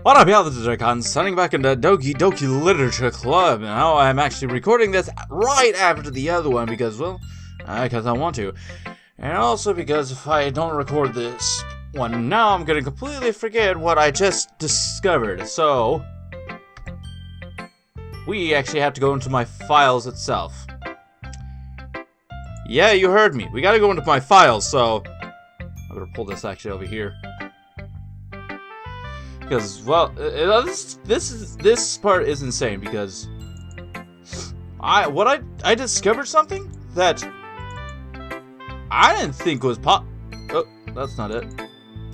What up, y'all? This is Raycon, signing back into Doki Doki Literature Club. Now I'm actually recording this right after the other one because, well, because I want to. And also because if I don't record this one now, I'm gonna completely forget what I just discovered. So, we actually have to go into my files itself. Yeah, you heard me. We gotta go into my files, so I'm gonna pull this actually over here. Because, well, this part is insane because I discovered something that I didn't think was oh, that's not it.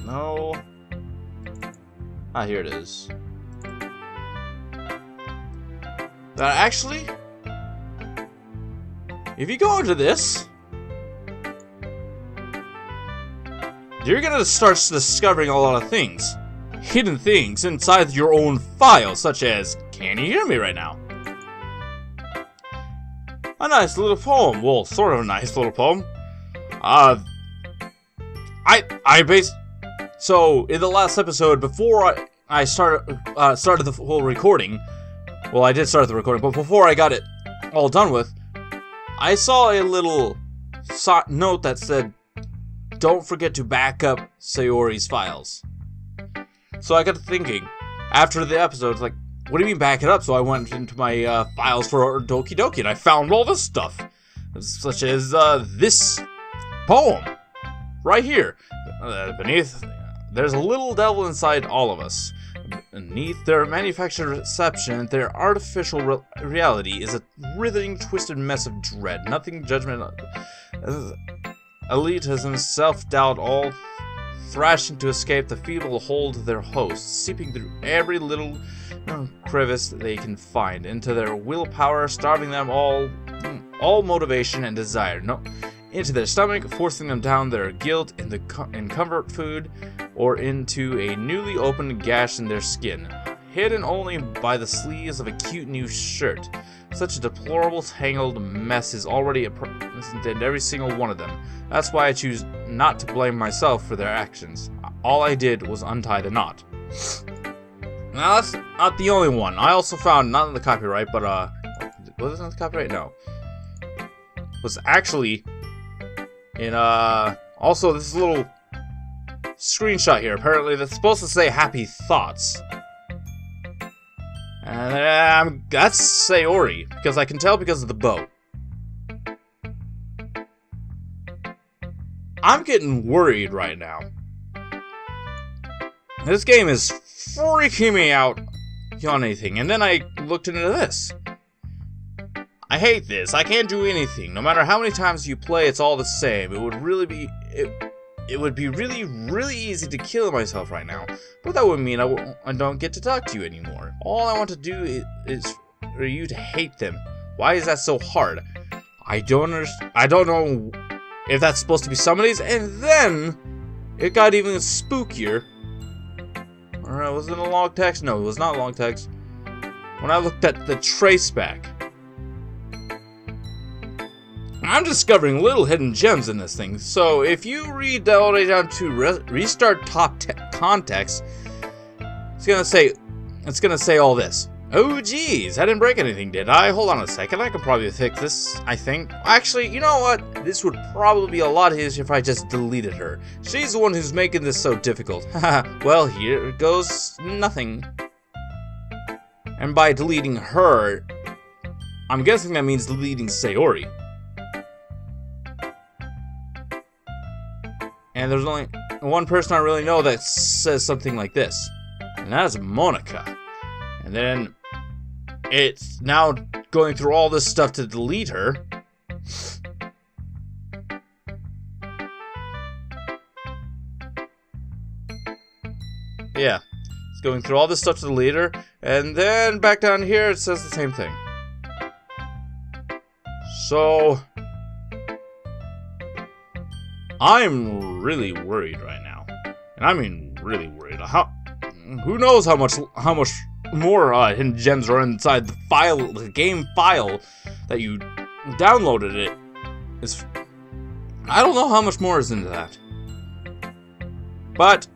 No. Ah, here it is. That actually, if you go into this, you're gonna start discovering a lot of things. Hidden things inside your own file, such as, can you hear me right now? A nice little poem. Well, sort of a nice little poem. So, in the last episode, before I started the whole recording, well, I did start the recording, but before I got it all done with, I saw a little note that said, don't forget to back up Sayori's files. So I got thinking, after the episode, like, what do you mean back it up? So I went into my files for Doki Doki, and I found all this stuff. Such as this poem, right here. Beneath, there's a little devil inside all of us. Beneath their manufactured deception, their artificial reality is a writhing, twisted mess of dread. Nothing judgment. Elitism, self-doubt, all thrashing to escape the feeble hold of their hosts, seeping through every little crevice they can find into their willpower, starving them all motivation and desire. Into their stomach, forcing them down their guilt in comfort food, or into a newly opened gash in their skin, hidden only by the sleeves of a cute new shirt. Such a deplorable, tangled mess is already present in every single one of them. That's why I choose not to blame myself for their actions. All I did was untie the knot. Now, that's not the only one. I also found, not in the copyright, but, was it not the copyright? No. Was actually in, also this little screenshot here. Apparently, that's supposed to say happy thoughts. And that's Sayori, because I can tell because of the bow. I'm getting worried right now. This game is freaking me out on anything, and then I looked into this. I hate this. I can't do anything. No matter how many times you play, it's all the same. It would really be... It would be really, really easy to kill myself right now, but that would mean I don't get to talk to you anymore. All I want to do is for you to hate them. Why is that so hard? I don't know if that's supposed to be somebody's, and then it got even spookier. Alright, was it a long text? No, it was not long text. When I looked at the traceback, I'm discovering little hidden gems in this thing. So if you read all the way down to restart top context, it's gonna say all this. Oh geez, I didn't break anything, did I? Hold on a second, I could probably fix this, I think. Actually, you know what? This would probably be a lot easier if I just deleted her. She's the one who's making this so difficult. Haha, well, here goes nothing. And by deleting her, I'm guessing that means deleting Sayori. And there's only one person I really know that says something like this. And that's Monica. And then it's now going through all this stuff to delete her. Yeah. It's going through all this stuff to delete her. And then back down here it says the same thing. So I'm really worried right now, and I mean really worried. Who knows how much more hidden gems are inside the game file that you downloaded it. I don't know how much more is into that. But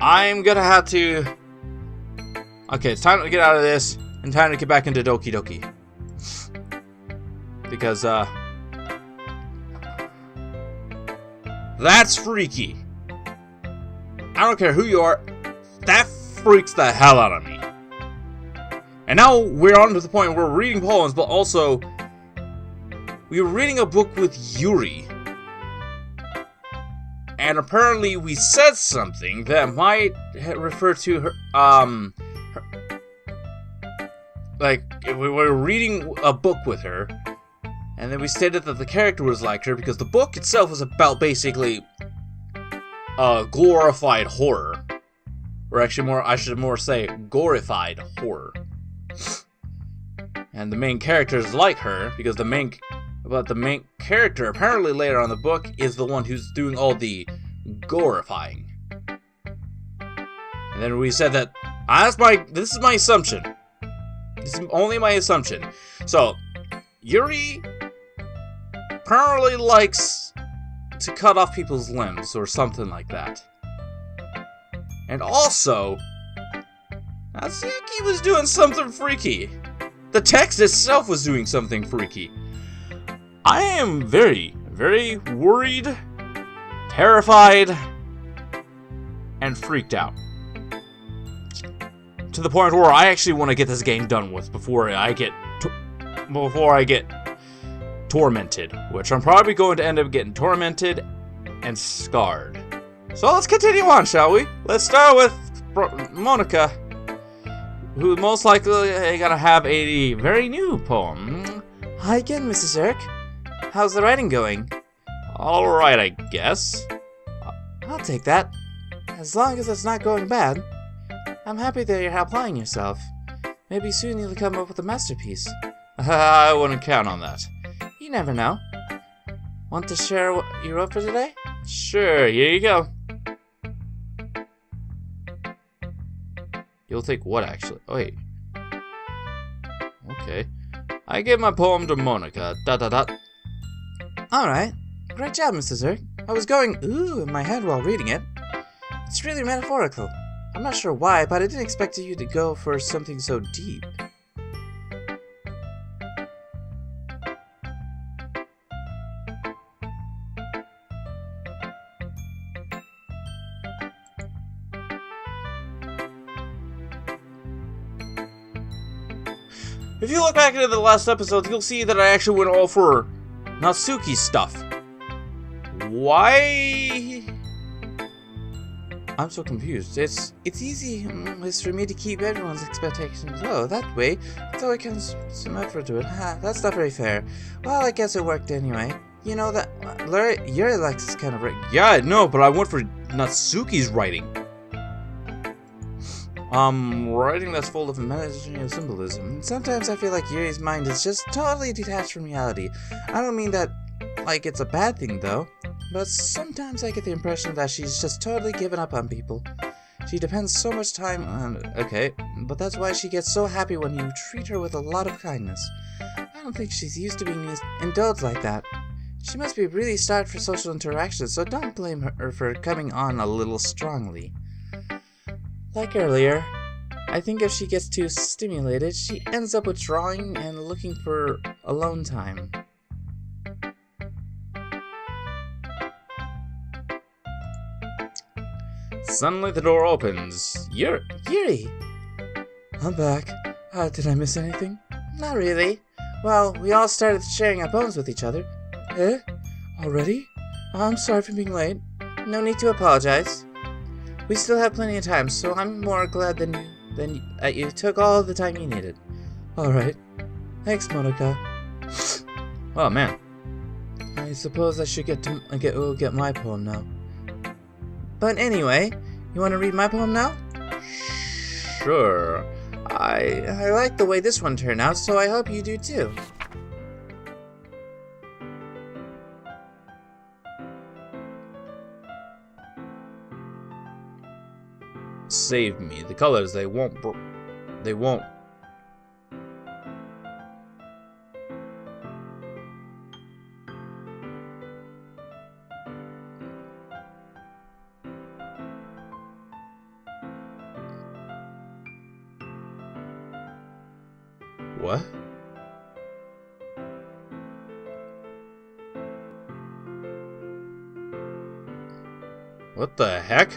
I'm gonna have to... Okay, it's time to get out of this, and time to get back into Doki Doki. Because, that's freaky. I don't care who you are, that freaks the hell out of me. And now we're on to the point where we're reading poems, but also we were reading a book with Yuri. And apparently we said something that might refer to her, like, we were reading a book with her, and then we stated that the character was like her because the book itself was about basically glorified horror. Or actually I should more say glorified horror. And the main character is like her because the main character apparently later on in the book is the one who's doing all the glorifying. And then we said that this is my assumption. This is only my assumption. So Yuri apparently likes to cut off people's limbs or something like that. And also, Natsuki was doing something freaky. The text itself was doing something freaky. I am very, very worried, terrified, and freaked out. To the point where I actually want to get this game done with before I get tormented, which I'm probably going to end up getting tormented and scarred. So let's continue on, shall we? Let's start with Monika, who most likely gonna have a very new poem. Hi again, Mrs. Eric. How's the writing going? Alright, I guess. I'll take that. As long as it's not going bad. I'm happy that you're applying yourself. Maybe soon you'll come up with a masterpiece. I wouldn't count on that. You never know. Want to share what you wrote for today? Sure, here you go. You'll take what, actually? Oh, wait. Okay. I gave my poem to Monika. ... Alright. Great job, Mrs. Zerk. I was going ooh in my head while reading it. It's really metaphorical. I'm not sure why, but I didn't expect you to go for something so deep. If you look back into the last episode, you'll see that I actually went all for Natsuki's stuff. Why? I'm so confused. It's easy for me to keep everyone's expectations low. That way, so I can some effort to it. Ha, that's not very fair. Well, I guess it worked anyway. You know that Yuri likes this kind of writing. Yeah, no, but I went for Natsuki's writing. Writing that's full of imaginary symbolism. Sometimes I feel like Yuri's mind is just totally detached from reality. I don't mean that, like, it's a bad thing, though. But sometimes I get the impression that she's just totally given up on people. She depends so much time on... Okay, but that's why she gets so happy when you treat her with a lot of kindness. I don't think she's used to being indulged like that. She must be really starved for social interactions, so don't blame her for coming on a little strongly. Like earlier, I think if she gets too stimulated, she ends up withdrawing and looking for alone time. Suddenly the door opens. Yuri! I'm back. Did I miss anything? Not really. Well, we all started sharing our poems with each other. Eh? Already? I'm sorry for being late. No need to apologize. We still have plenty of time, so I'm more glad than you took all the time you needed. Alright. Thanks, Monika. Oh, man. I suppose I should get my poem now. But anyway, you want to read my poem now? Sure. I like the way this one turned out, so I hope you do too. Save me. The colors, they won't. What? What the heck?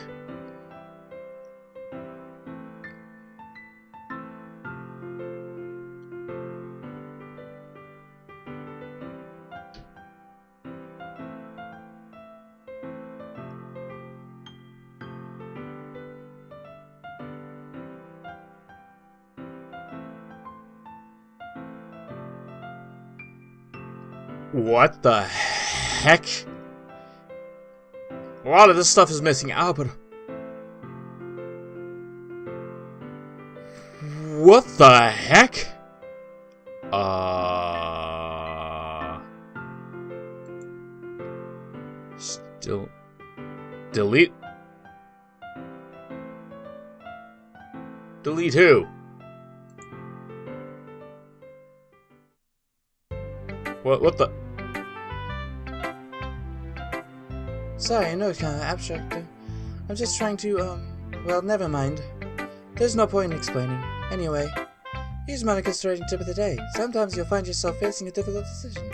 What the heck? A lot of this stuff is missing out, but... What the heck? Still... Delete? Delete who? What the... Sorry, I know it's kind of abstract. I'm just trying to, well, never mind. There's no point in explaining. Anyway, here's my concentrating tip of the day. Sometimes you'll find yourself facing a difficult decision.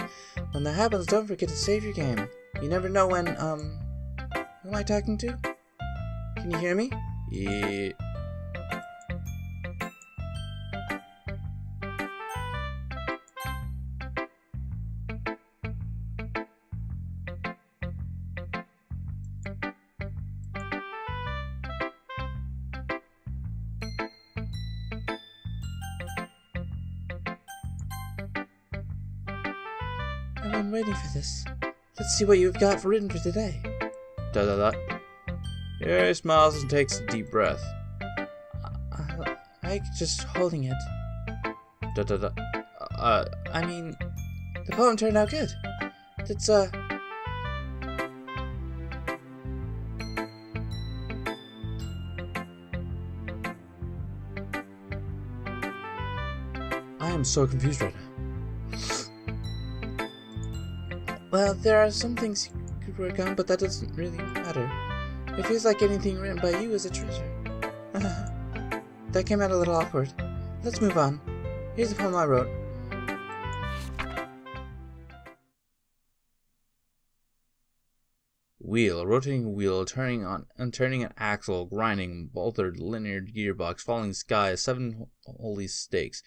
When that happens, don't forget to save your game. You never know when, who am I talking to? Can you hear me? Yeah. I've been waiting for this. Let's see what you've got written for today. He smiles and takes a deep breath. I just holding it. I mean, the poem turned out good. It's, I am so confused right now. Well, there are some things you could work on, but that doesn't really matter. It feels like anything written by you is a treasure. That came out a little awkward. Let's move on. Here's the poem I wrote. Wheel, a rotating wheel, turning an axle, grinding, bolted linear gearbox, falling sky, 7 holy stakes,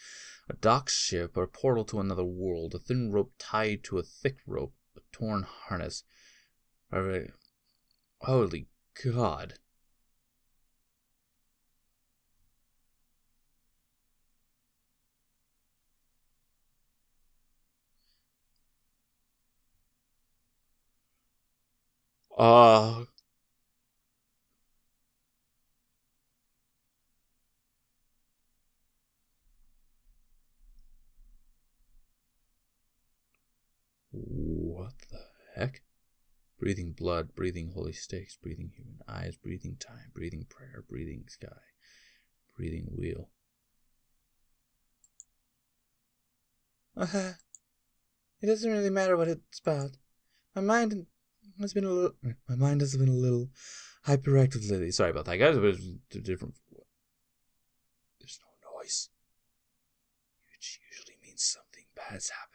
a dock ship, a portal to another world, a thin rope tied to a thick rope, a torn harness. Holy God. What the heck? Breathing blood, breathing holy stakes, breathing human eyes, breathing time, breathing prayer, breathing sky, breathing wheel. It doesn't really matter what it's about. My mind has been a little hyperactive lately. Sorry about that, guys. It was different. There's no noise, which usually means something bad's happening.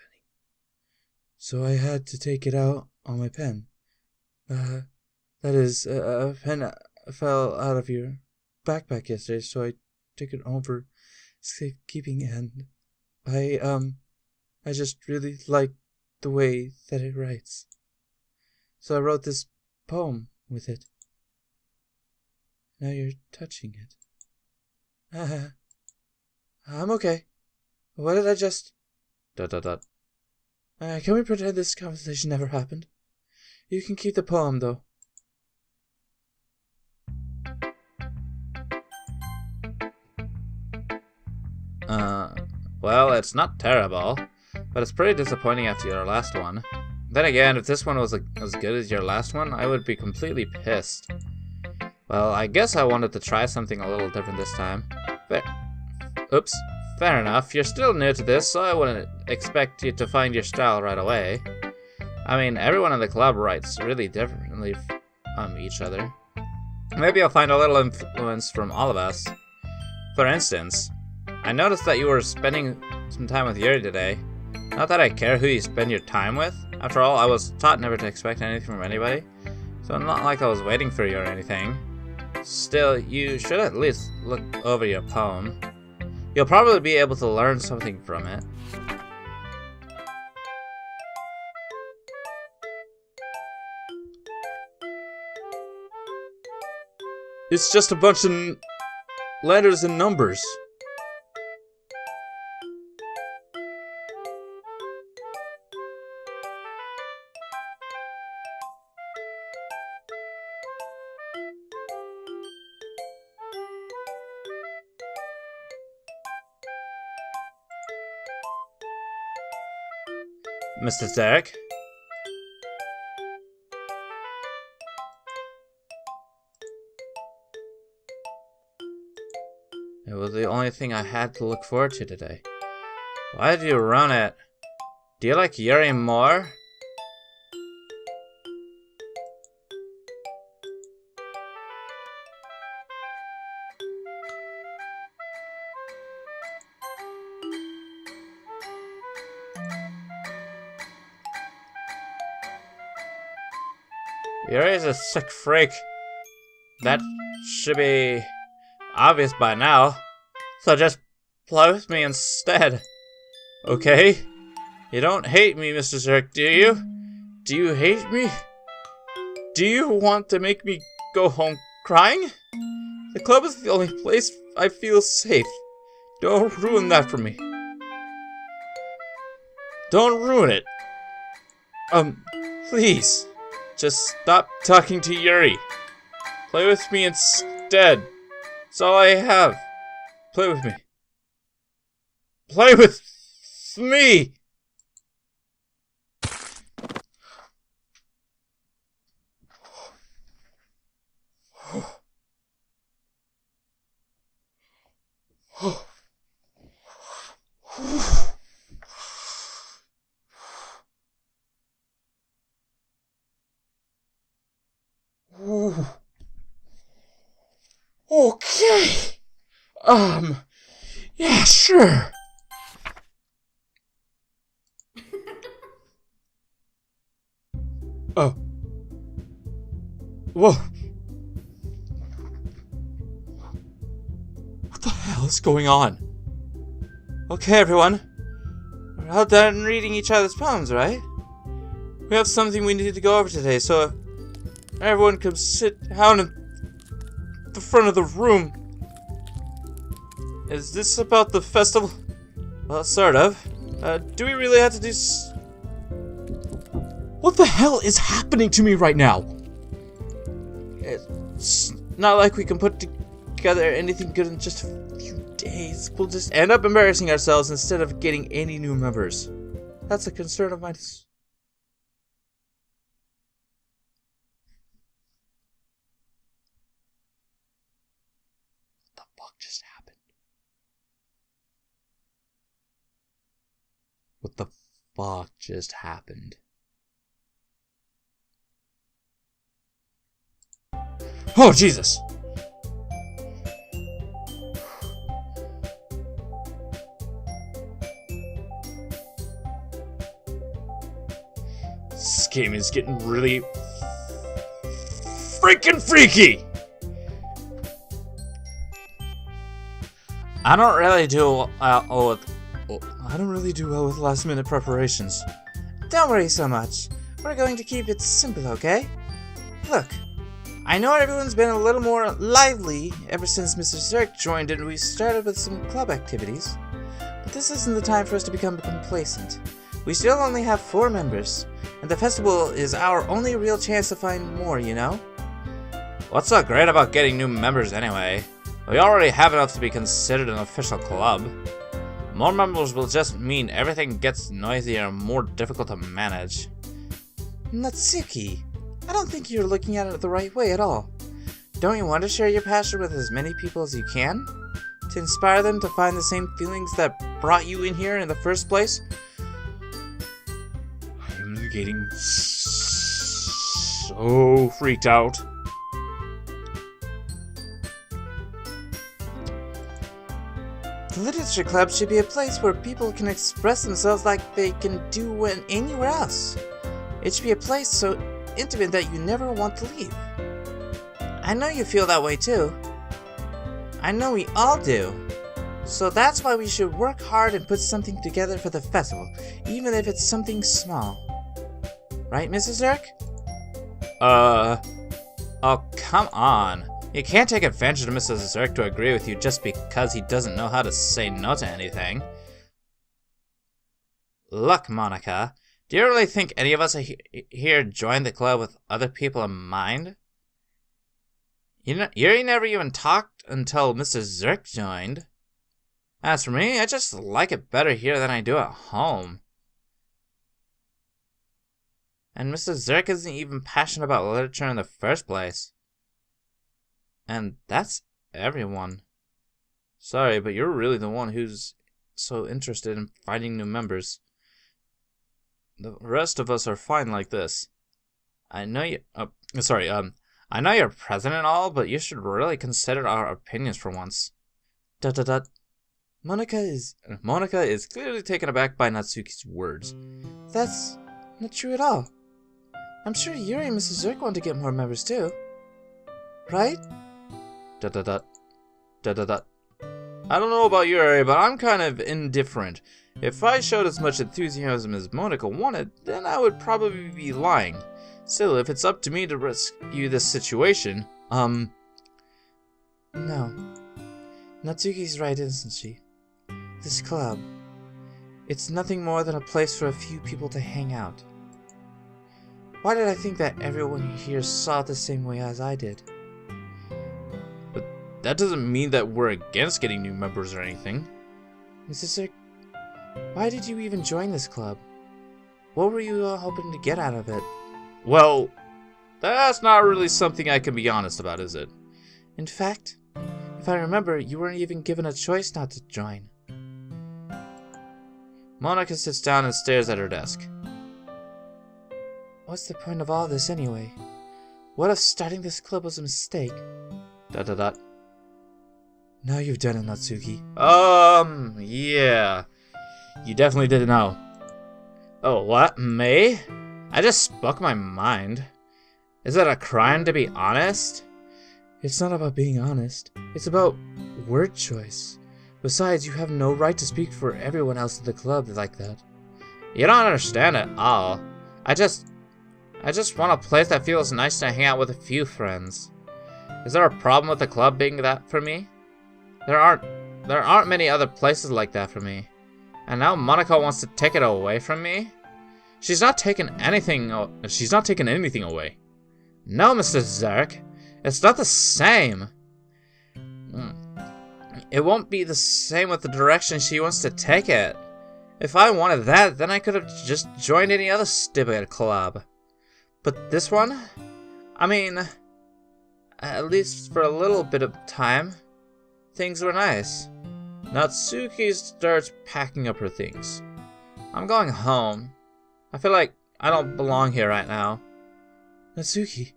So I had to take it out on my pen. That is, a pen fell out of your backpack yesterday, so I took it home for safekeeping, and I just really like the way that it writes. So I wrote this poem with it. Now you're touching it. I'm okay. What did I just... Can we pretend this conversation never happened? You can keep the poem, though. Well, it's not terrible, but it's pretty disappointing after your last one. Then again, if this one was as good as your last one, I would be completely pissed. Well, I guess I wanted to try something a little different this time. Fair enough. You're still new to this, so I wouldn't expect you to find your style right away. I mean, everyone in the club writes really differently from each other. Maybe you'll find a little influence from all of us. For instance, I noticed that you were spending some time with Yuri today. Not that I care who you spend your time with. After all, I was taught never to expect anything from anybody. So not like I was waiting for you or anything. Still, you should at least look over your poem. You'll probably be able to learn something from it. It's just a bunch of letters and numbers. Mr. Zarek? It was the only thing I had to look forward to today. Why did you run it? Do you like Yuri more? Yuri is a sick freak. That should be obvious by now. So just play with me instead. Okay? You don't hate me, Mr. Zurk, do you? Do you hate me? Do you want to make me go home crying? The club is the only place I feel safe. Don't ruin that for me. Don't ruin it. Please. Just stop talking to Yuri. Play with me instead. That's all I have. Play with me. Play with me! Okay. Yeah, sure. Oh. Whoa. What the hell is going on? Okay, everyone. We're all done reading each other's poems, right? We have something we need to go over today, so if everyone could sit down in the front of the room. Is this about the festival? Well, sort of. Do we really have to do What the hell is happening to me right now? It's not like we can put together anything good in just a few days. We'll just end up embarrassing ourselves instead of getting any new members. That's a concern of mine. What the fuck just happened? What the fuck just happened? Oh, Jesus! This game is getting really freaking freaky! I don't really do well with last-minute preparations. Don't worry so much. We're going to keep it simple, okay? Look, I know everyone's been a little more lively ever since Mr. Zurk joined and we started with some club activities. But this isn't the time for us to become complacent. We still only have 4 members, and the festival is our only real chance to find more, you know? What's so great about getting new members anyway? We already have enough to be considered an official club. More members will just mean everything gets noisier and more difficult to manage. Natsuki, I don't think you're looking at it the right way at all. Don't you want to share your passion with as many people as you can? To inspire them to find the same feelings that brought you in here in the first place? I'm getting so freaked out. The literature club should be a place where people can express themselves like they can do anywhere else. It should be a place so intimate that you never want to leave. I know you feel that way too. I know we all do. So that's why we should work hard and put something together for the festival, even if it's something small. Right, Mrs. Zerk? Oh, come on. You can't take advantage of Mrs. Zerk to agree with you just because he doesn't know how to say no to anything. Look, Monica, do you really think any of us here joined the club with other people in mind? You never even talked until Mrs. Zerk joined. As for me, I just like it better here than I do at home. And Mrs. Zerk isn't even passionate about literature in the first place. And that's everyone. Sorry, but you're really the one who's so interested in finding new members. The rest of us are fine like this. I know I know you're president and all, but you should really consider our opinions for once. ... Monica is clearly taken aback by Natsuki's words. That's not true at all. I'm sure Yuri and Mrs. Zerk want to get more members too. Right? ... I don't know about Yuri, but I'm kind of indifferent. If I showed as much enthusiasm as Monica wanted, then I would probably be lying. Still, if it's up to me to rescue this situation, No. Natsuki's right, isn't she? This club, it's nothing more than a place for a few people to hang out. Why did I think that everyone here saw it the same way as I did? But that doesn't mean that we're against getting new members or anything. Mrs. Zerk, why did you even join this club? What were you hoping to get out of it? Well, that's not really something I can be honest about, is it? In fact, if I remember, you weren't even given a choice not to join. Monica sits down and stares at her desk. What's the point of all this anyway? What if starting this club was a mistake? ... Now you've done it, Natsuki. Yeah. You definitely didn't know. Oh, what? Me? I just spoke my mind. Is it a crime to be honest? It's not about being honest. It's about word choice. Besides, you have no right to speak for everyone else in the club like that. You don't understand at all. I just want a place that feels nice to hang out with a few friends. Is there a problem with the club being that for me? There aren't many other places like that for me. And now Monica wants to take it away from me? She's not taking anything away. No, Mr. Zerk. It's not the same. It won't be the same with the direction she wants to take it. If I wanted that, then I could have just joined any other stupid club. But this one? I mean, at least for a little bit of time, things were nice. Natsuki starts packing up her things. I'm going home. I feel like I don't belong here right now. Natsuki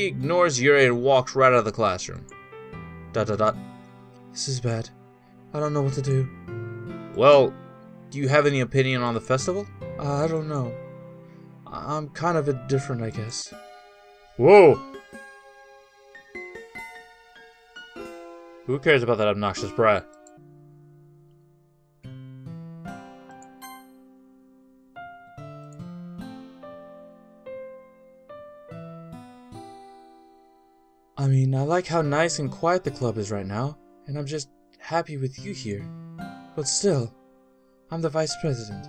ignores Yuri and walks right out of the classroom. ... This is bad. I don't know what to do. Well, do you have any opinion on the festival? I don't know. I'm kind of indifferent, I guess. Whoa! Who cares about that obnoxious brat? I mean, I like how nice and quiet the club is right now, and I'm just happy with you here. But still, I'm the vice president.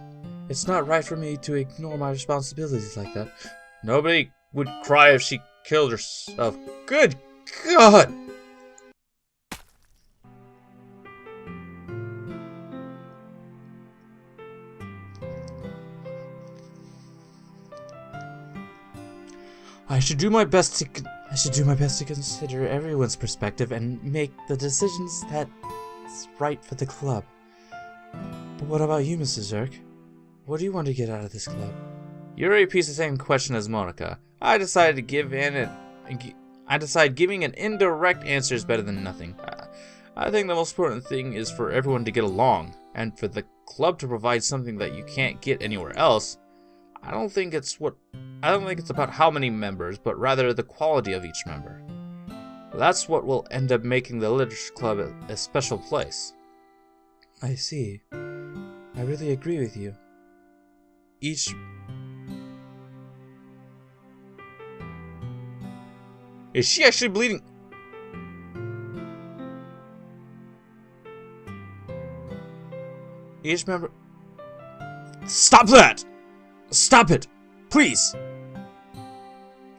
It's not right for me to ignore my responsibilities like that. Nobody would cry if she killed herself. Good God! I should do my best to consider everyone's perspective and make the decisions that's right for the club. But what about you, Mrs. Zerk? What do you want to get out of this club? Yuri repeats the same question as Monica. I decide giving an indirect answer is better than nothing. I think the most important thing is for everyone to get along, and for the club to provide something that you can't get anywhere else. I don't think it's about how many members, but rather the quality of each member. That's what will end up making the literature club a special place. I see. I really agree with you. Is she actually bleeding? Each member... Stop that! Stop it! Please!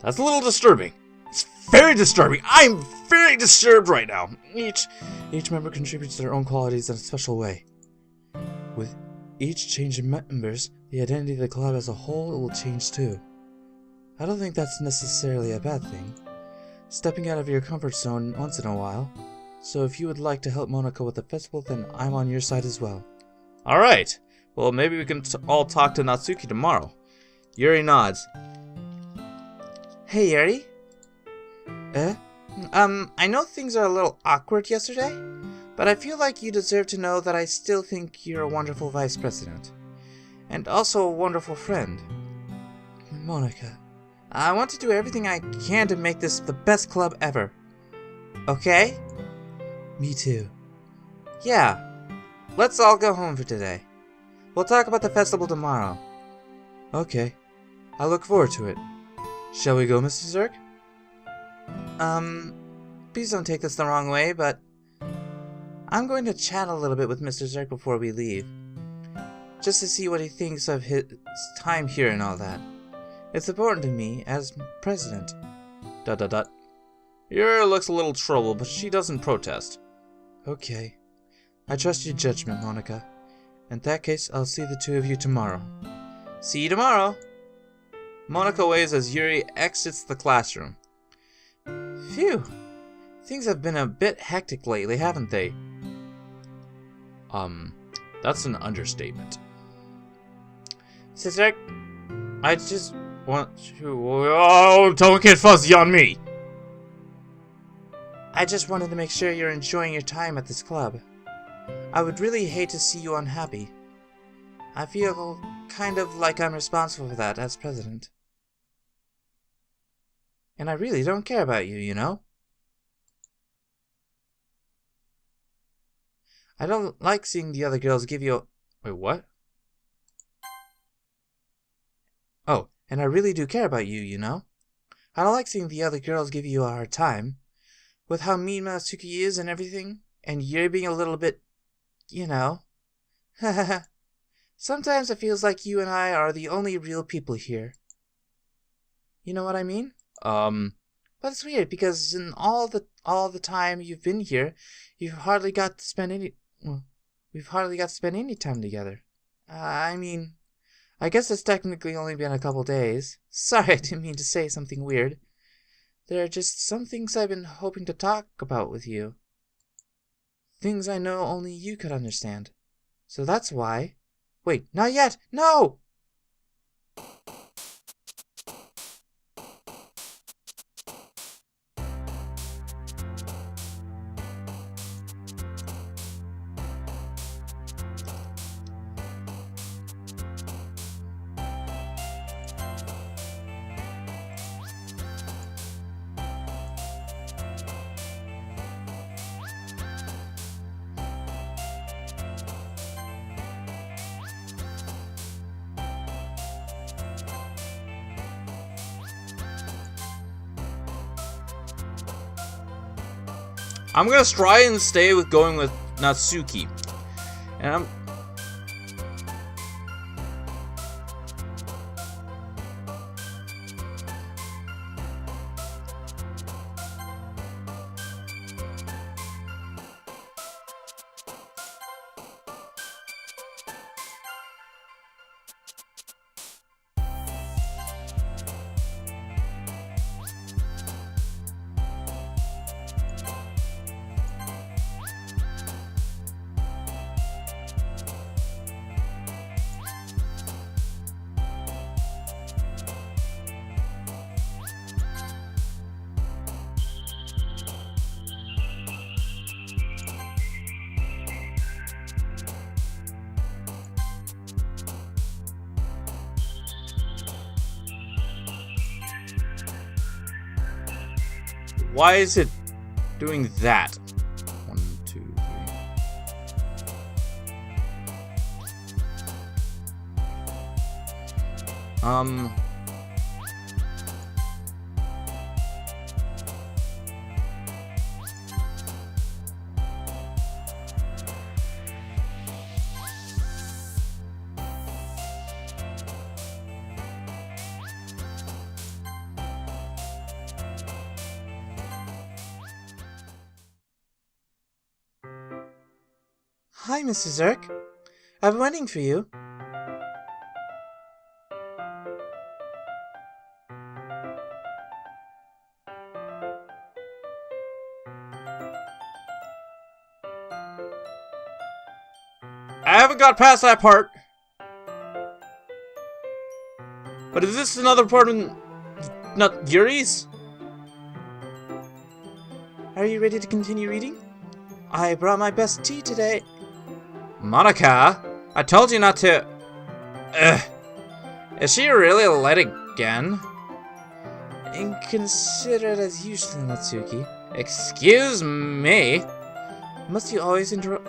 That's a little disturbing. It's very disturbing. I'm very disturbed right now. Each member contributes their own qualities in a special way. With each change in members, the identity of the club as a whole will change too. I don't think that's necessarily a bad thing. Stepping out of your comfort zone once in a while. So if you would like to help Monika with the festival, then I'm on your side as well. Alright. Well, maybe we can all talk to Natsuki tomorrow. Yuri nods. Hey, Yuri. I know things are a little awkward yesterday, but I feel like you deserve to know that I still think you're a wonderful vice president. And also a wonderful friend. Monika, I want to do everything I can to make this the best club ever. Okay? Me too. Yeah. Let's all go home for today. We'll talk about the festival tomorrow. Okay. I look forward to it. Shall we go, Mr. Zerk? Please don't take this the wrong way, but I'm going to chat a little bit with Mr. Zerk before we leave. Just to see what he thinks of his time here and all that. It's important to me as president. ... Yuri looks a little troubled, but she doesn't protest. Okay. I trust your judgment, Monika. In that case, I'll see the two of you tomorrow. See you tomorrow. Monika waves as Yuri exits the classroom. Phew. Things have been a bit hectic lately, haven't they? That's an understatement. Sister, I just want to... Oh, don't get fuzzy on me! I just wanted to make sure you're enjoying your time at this club. I would really hate to see you unhappy. I feel kind of like I'm responsible for that as president. And I really don't care about you, you know? I don't like seeing the other girls give you a... Wait, what? Oh, and I really do care about you, you know? I don't like seeing the other girls give you a hard time. With how mean Natsuki is and everything, and you're being a little bit... you know. Sometimes it feels like you and I are the only real people here. You know what I mean? But it's weird, because in all the time you've been here, you've hardly got to spend any... Well, we've hardly got to spend any time together. I mean, I guess it's technically only been a couple days. Sorry, I didn't mean to say something weird. There are just some things I've been hoping to talk about with you. Things I know only you could understand. So that's why... Wait, not yet! No! I'm gonna try and stay with going with Natsuki. And Why is it doing that? 1, 2, 3. Hi, Mrs. Zirk. I've been waiting for you. I haven't got past that part. But is this another part of not Yuri's? Are you ready to continue reading? I brought my best tea today. Monica, I told you not to. Ugh. Is she really late again? Inconsiderate as usual, Natsuki. Excuse me? Must you always interrupt?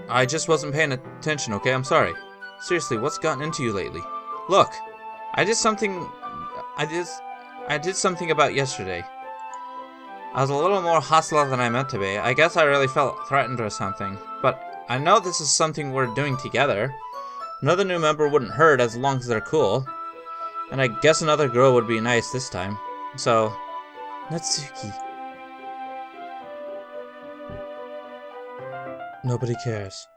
I just wasn't paying attention, okay? I'm sorry. Seriously, what's gotten into you lately? Look, I did something about yesterday. I was a little more hostile than I meant to be. I guess I really felt threatened or something. But I know this is something we're doing together. Another new member wouldn't hurt as long as they're cool. And I guess another girl would be nice this time. So, Natsuki. Nobody cares.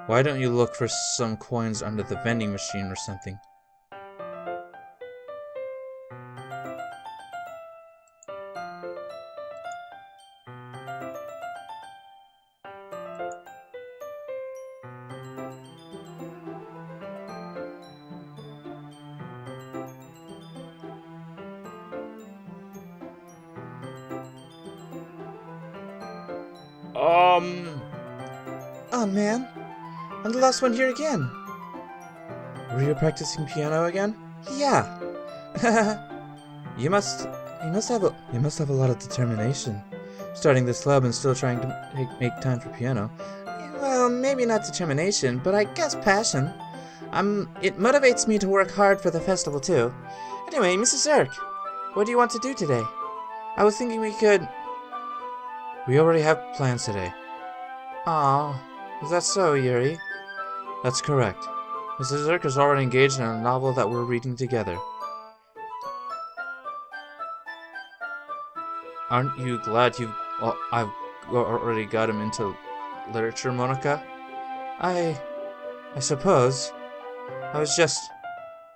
why don't you look for some coins under the vending machine or something? Oh man, I'm the last one here again. Were you practicing piano again? Yeah. You must have a lot of determination, starting this club and still trying to make time for piano. Well, maybe not determination, but I guess passion. It motivates me to work hard for the festival too. Anyway, Mrs. Zirk, what do you want to do today? I was thinking we could. We already have plans today. Aw, is that so, Yuri? That's correct. Mrs. Zirk is already engaged in a novel that we're reading together. Aren't you glad I've already got him into literature, Monica? I suppose.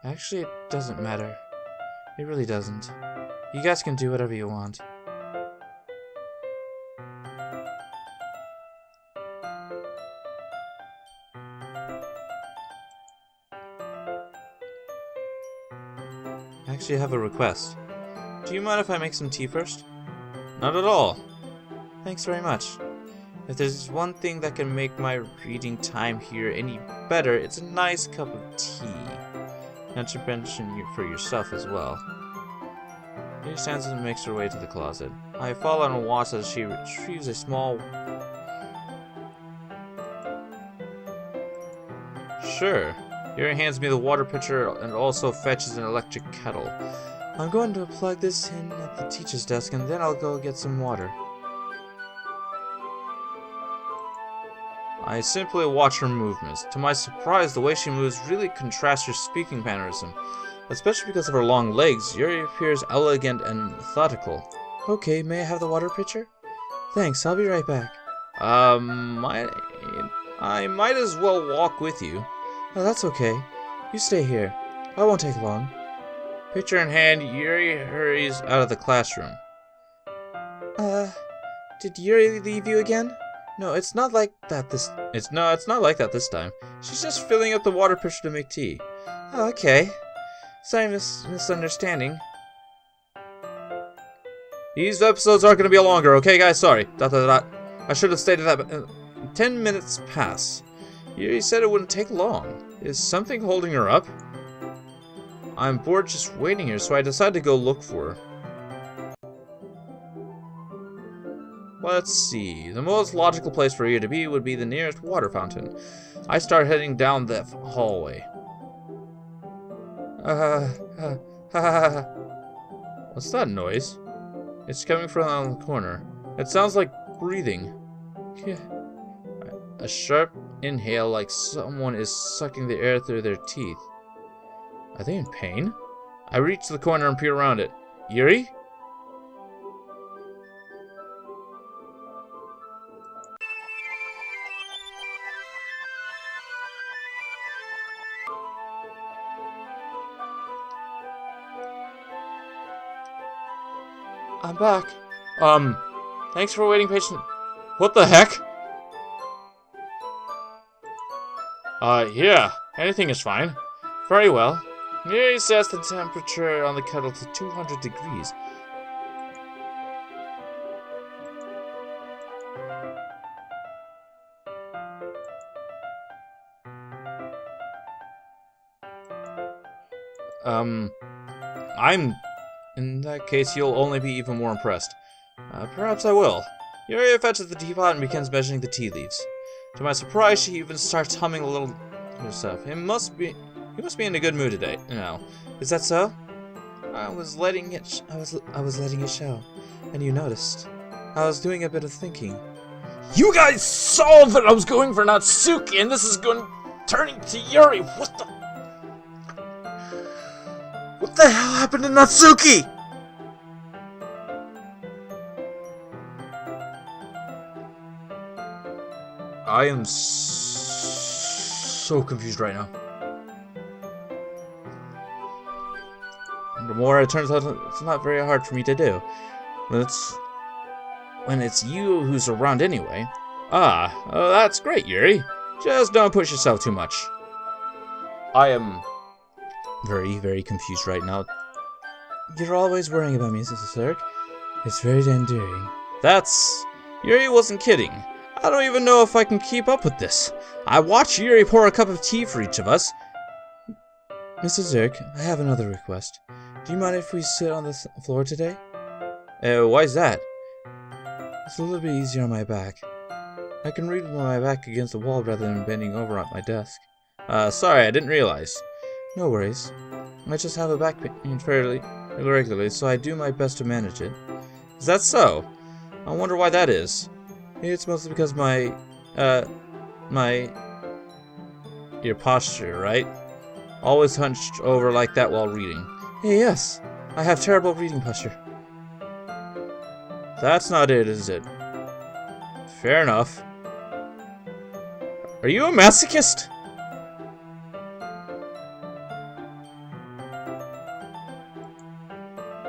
Actually, it doesn't matter. It really doesn't. You guys can do whatever you want. I actually have a request. Do you mind if I make some tea first? Not at all. Thanks very much. If there's one thing that can make my reading time here any better, it's a nice cup of tea. Not to mention for yourself as well. She stands and makes her way to the closet. I follow and watch as she retrieves a small... Sure. Yuri hands me the water pitcher and also fetches an electric kettle. I'm going to plug this in at the teacher's desk and then I'll go get some water. I simply watch her movements. To my surprise, the way she moves really contrasts her speaking mannerism. Especially because of her long legs, Yuri appears elegant and methodical. Okay, may I have the water pitcher? Thanks, I'll be right back. I might as well walk with you. Oh, that's okay. You stay here. I won't take long. Pitcher in hand, Yuri hurries out of the classroom. Did Yuri leave you again? No, it's not like that It's not like that this time. She's just filling up the water pitcher to make tea. Oh, okay. Sorry, misunderstanding. These episodes are going to be longer, okay guys? Sorry. I should have stated that 10 minutes pass. Yuri said it wouldn't take long. Is something holding her up? I'm bored just waiting here, so I decided to go look for her. Let's see. The most logical place for Yuri to be would be the nearest water fountain. I start heading down that hallway. What's that noise? It's coming from the corner. It sounds like breathing. A sharp inhale like someone is sucking the air through their teeth. Are they in pain? I reach the corner and peer around it. Yuri? I'm back. Thanks for waiting patiently. What the heck? Yeah, anything is fine. Very well. Yuri sets the temperature on the kettle to 200 degrees. In that case, you'll only be even more impressed. Perhaps I will. Yuri fetches the teapot and begins measuring the tea leaves. To my surprise, she even starts humming a little to herself. He must be in a good mood today. Is that so? I was letting it show, and you noticed. I was doing a bit of thinking. You guys saw that I was going for Natsuki, and this is turning to Yuri. What the hell happened to Natsuki? I am so confused right now. The more it turns out, it's not very hard for me to do. When it's you who's around anyway. That's great, Yuri. Just don't push yourself too much. I am very, very confused right now. You're always worrying about me, Mrs. Zurk. It's very endearing. Yuri wasn't kidding. I don't even know if I can keep up with this. I watched Yuri pour a cup of tea for each of us. Mrs. Zurk, I have another request. Do you mind if we sit on the floor today? Why's that? It's a little bit easier on my back. I can read with my back against the wall rather than bending over at my desk. Sorry, I didn't realize. No worries. I just have a back pain fairly regularly, so I do my best to manage it. Is that so? I wonder why that is. It's mostly because your posture, right? Always hunched over like that while reading. Yes, I have terrible reading posture. That's not it, is it? Fair enough. Are you a masochist?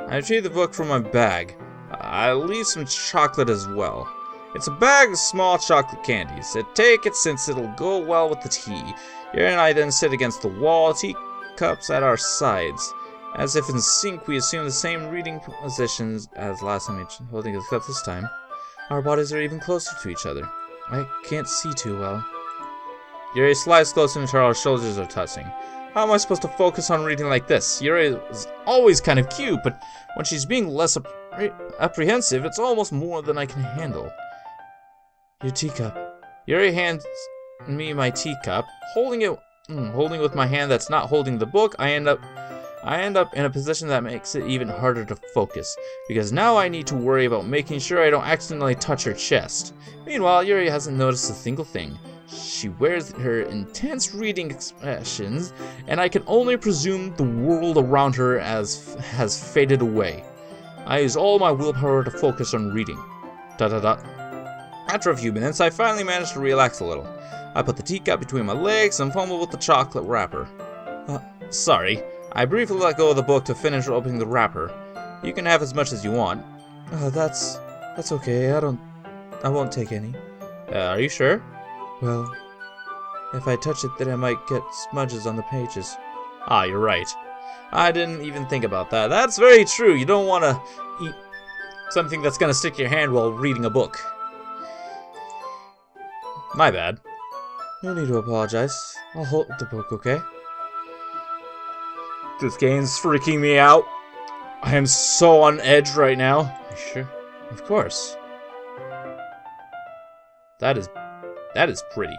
I retrieve the book from my bag. I leave some chocolate as well. It's a bag of small chocolate candies. Take it since it'll go well with the tea. Yuri and I then sit against the wall, teacups at our sides. As if in sync, we assume the same reading positions as last time, each holding the cup this time. Our bodies are even closer to each other. I can't see too well. Yuri slides closer until our shoulders are touching. How am I supposed to focus on reading like this? Yuri is always kind of cute, but when she's being less apprehensive, it's almost more than I can handle. Your teacup. Yuri hands me my teacup, holding with my hand that's not holding the book. I end up in a position that makes it even harder to focus, because now I need to worry about making sure I don't accidentally touch her chest. Meanwhile, Yuri hasn't noticed a single thing. She wears her intense reading expressions, and I can only presume the world around her has faded away. I use all my willpower to focus on reading. After a few minutes, I finally manage to relax a little. I put the teacup between my legs and fumble with the chocolate wrapper. Sorry. I briefly let go of the book to finish opening the wrapper. You can have as much as you want. That's okay. I won't take any. Are you sure? Well, if I touch it, then I might get smudges on the pages. You're right. I didn't even think about that. That's very true. You don't want to eat something that's going to stick your hand while reading a book. My bad. No need to apologize. I'll hold the book, okay? This game's freaking me out. I am so on edge right now. You sure? Of course. That is pretty.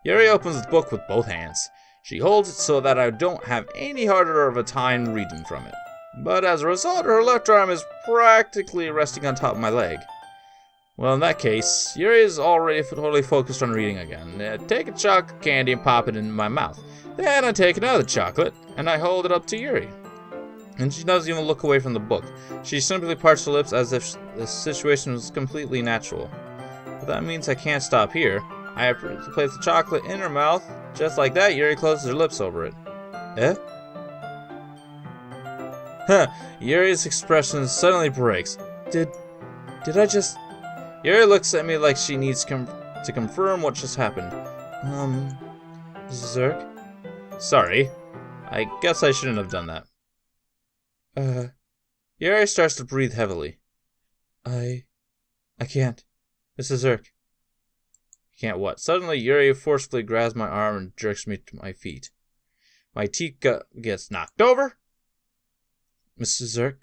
Yuri opens the book with both hands. She holds it so that I don't have any harder of a time reading from it. But as a result, her left arm is practically resting on top of my leg. Well, in that case, Yuri is already totally focused on reading again. Take a chocolate candy and pop it in my mouth. Then I take another chocolate, and I hold it up to Yuri. And she doesn't even look away from the book. She simply parts her lips as if the situation was completely natural. But that means I can't stop here. I place the chocolate in her mouth. Just like that, Yuri closes her lips over it. Eh? Huh. Yuri's expression suddenly breaks. Did I just... Yuri looks at me like she needs to confirm what just happened. Zerk? Sorry. I guess I shouldn't have done that. Yuri starts to breathe heavily. I can't. Mrs. Zerk. Can't what? Suddenly, Yuri forcefully grabs my arm and jerks me to my feet. My teeth gets knocked over. Mrs. Zerk?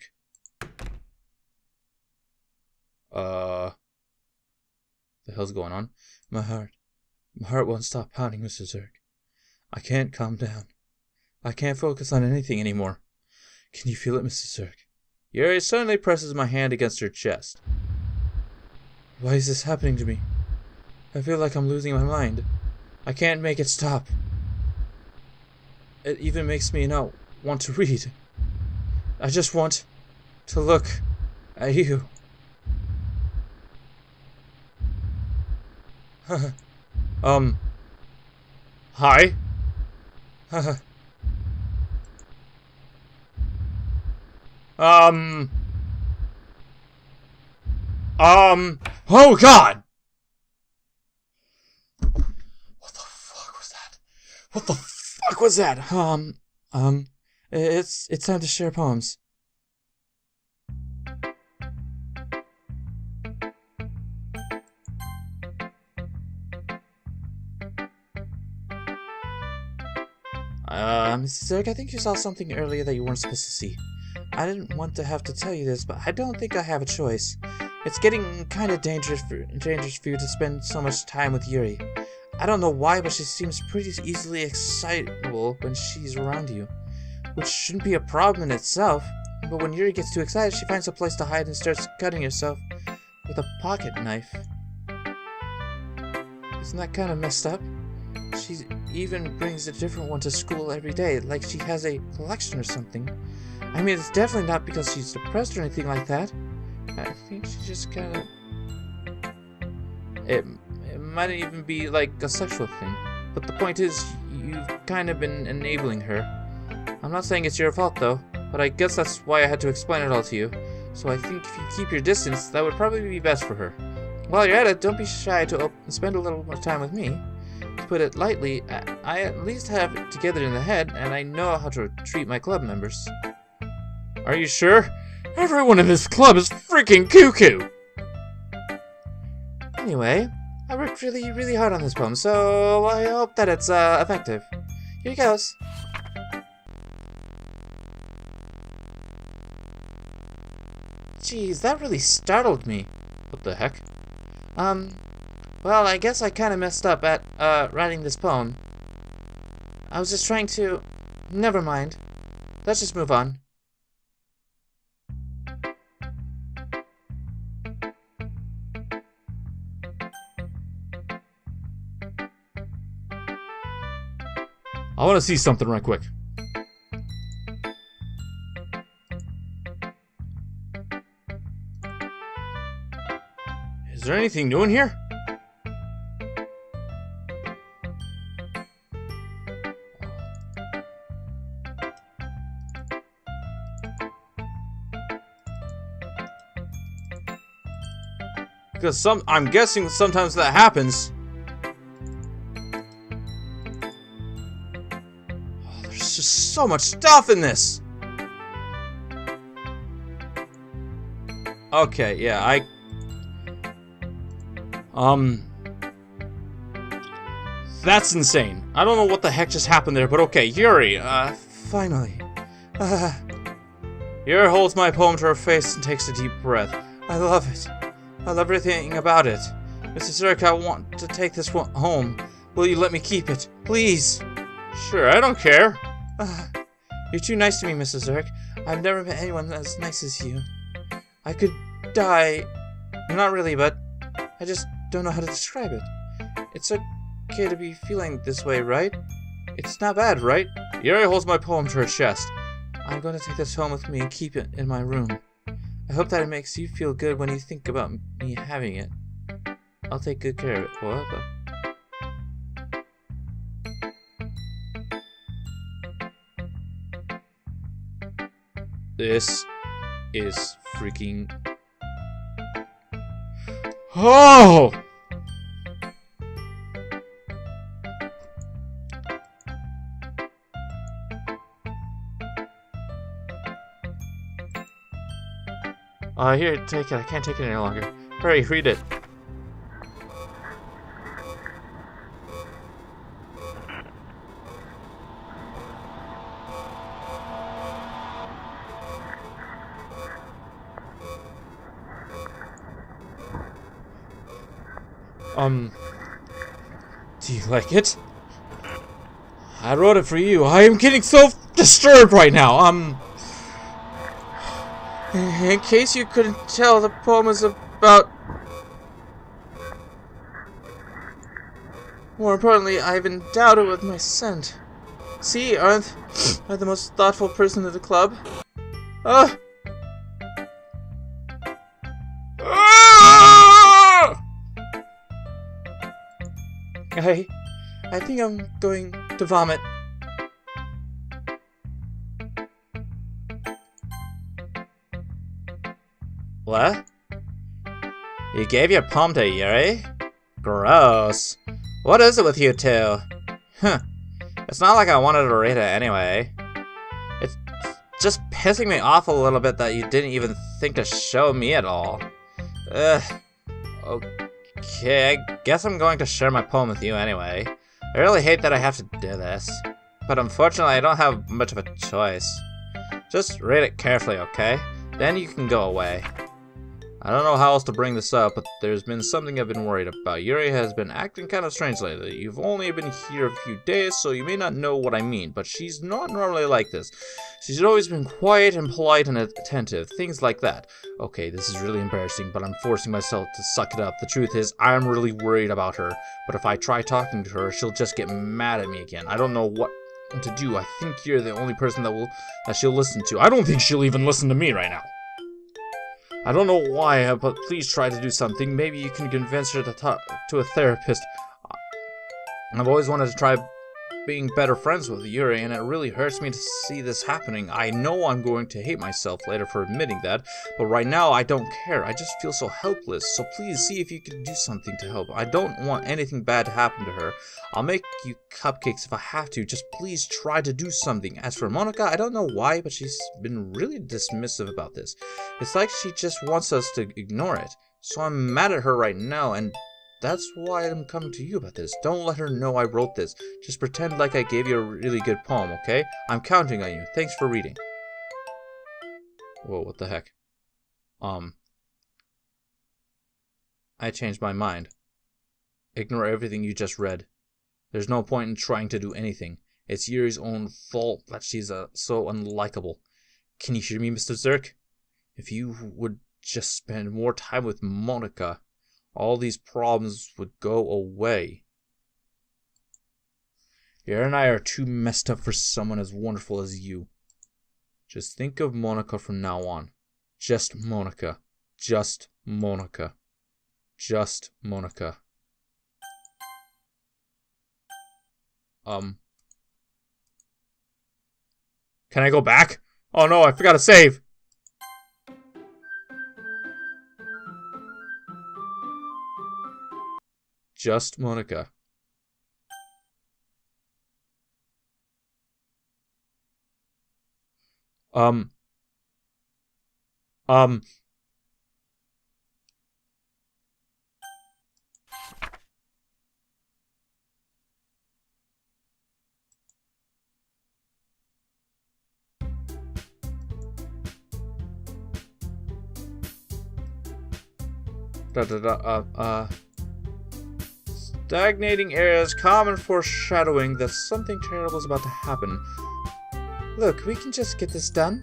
The hell's going on? My heart won't stop pounding, Mrs. Zerk. I can't calm down. I can't focus on anything anymore. Can you feel it, Mrs. Zerk? Yuri suddenly presses my hand against her chest. Why is this happening to me? I feel like I'm losing my mind. I can't make it stop. It even makes me not want to read. I just want to look at you. Hi? Oh God! What the fuck was that? What the fuck was that? It's time to share poems. Mrs. Zerk, I think you saw something earlier that you weren't supposed to see. I didn't want to have to tell you this, but I don't think I have a choice. It's getting kind of dangerous for you to spend so much time with Yuri. I don't know why, but she seems pretty easily excitable when she's around you. Which shouldn't be a problem in itself, but when Yuri gets too excited, she finds a place to hide and starts cutting herself with a pocket knife. Isn't that kind of messed up? She even brings a different one to school every day, like she has a collection or something. I mean, it's definitely not because she's depressed or anything like that. I think she just kind of... It might even be like a sexual thing. But the point is, you've kind of been enabling her. I'm not saying it's your fault though, but I guess that's why I had to explain it all to you. So I think if you keep your distance, that would probably be best for her. While you're at it, don't be shy to spend a little more time with me. To put it lightly, I at least have it together in the head, and I know how to treat my club members. Are you sure? Everyone in this club is freaking cuckoo! Anyway, I worked really, really hard on this poem, so I hope that it's effective. Here it goes. Jeez, that really startled me. What the heck? Well, I guess I kind of messed up at, writing this poem. I was just trying to... Never mind. Let's just move on. I want to see something right quick. Is there anything new in here? Because I'm guessing sometimes that happens. Oh, there's just so much stuff in this. Okay, yeah, That's insane. I don't know what the heck just happened there, but okay, Yuri, Finally. Yuri holds my poem to her face and takes a deep breath. I love it. I love everything about it. Mr. Zurk, I want to take this one home. Will you let me keep it? Please. Sure, I don't care. You're too nice to me, Mr. Zurk. I've never met anyone as nice as you. I could die. Not really, but I just don't know how to describe it. It's okay to be feeling this way, right? It's not bad, right? Yuri holds my poem to her chest. I'm going to take this home with me and keep it in my room. I hope that it makes you feel good when you think about me having it. I'll take good care of it. What? This is freaking... Oh! Here, take it. I can't take it any longer. Hurry, read it. Do you like it? I wrote it for you. I am getting so disturbed right now. In case you couldn't tell, the poem is about... More importantly, I've endowed it with my scent. See, aren't I the most thoughtful person in the club? Ah! I think I'm going to vomit. What? You gave your poem to Yuri? Gross. What is it with you two? Huh. It's not like I wanted to read it anyway. It's just pissing me off a little bit that you didn't even think to show me at all. Ugh. Okay, I guess I'm going to share my poem with you anyway. I really hate that I have to do this, but unfortunately I don't have much of a choice. Just read it carefully, okay? Then you can go away. I don't know how else to bring this up, but there's been something I've been worried about. Yuri has been acting kind of strange lately. You've only been here a few days, so you may not know what I mean, but she's not normally like this. She's always been quiet and polite and attentive, things like that. Okay, this is really embarrassing, but I'm forcing myself to suck it up. The truth is, I'm really worried about her, but if I try talking to her, she'll just get mad at me again. I don't know what to do. I think you're the only person that she'll listen to. I don't think she'll even listen to me right now. I don't know why, but please try to do something. Maybe you can convince her to talk to a therapist. I've always wanted to try being better friends with Yuri, and it really hurts me to see this happening. I know I'm going to hate myself later for admitting that, but right now I don't care. I just feel so helpless, so please see if you can do something to help. I don't want anything bad to happen to her. I'll make you cupcakes if I have to. Just please try to do something. As for Monika, I don't know why, but she's been really dismissive about this. It's like she just wants us to ignore it. So I'm mad at her right now, and that's why I'm coming to you about this. Don't let her know I wrote this. Just pretend like I gave you a really good poem, okay? I'm counting on you. Thanks for reading. Whoa, what the heck? I changed my mind. Ignore everything you just read. There's no point in trying to do anything. It's Yuri's own fault that she's so unlikable. Can you hear me, Mr. Zurk? If you would just spend more time with Monika, all these problems would go away. Yuri and I are too messed up for someone as wonderful as you. Just think of Monika from now on. Just Monika. Just Monika. Just Monika. Can I go back? Oh no, I forgot to save. Just Monika. Stagnating areas, common foreshadowing that something terrible is about to happen. Look, we can just get this done.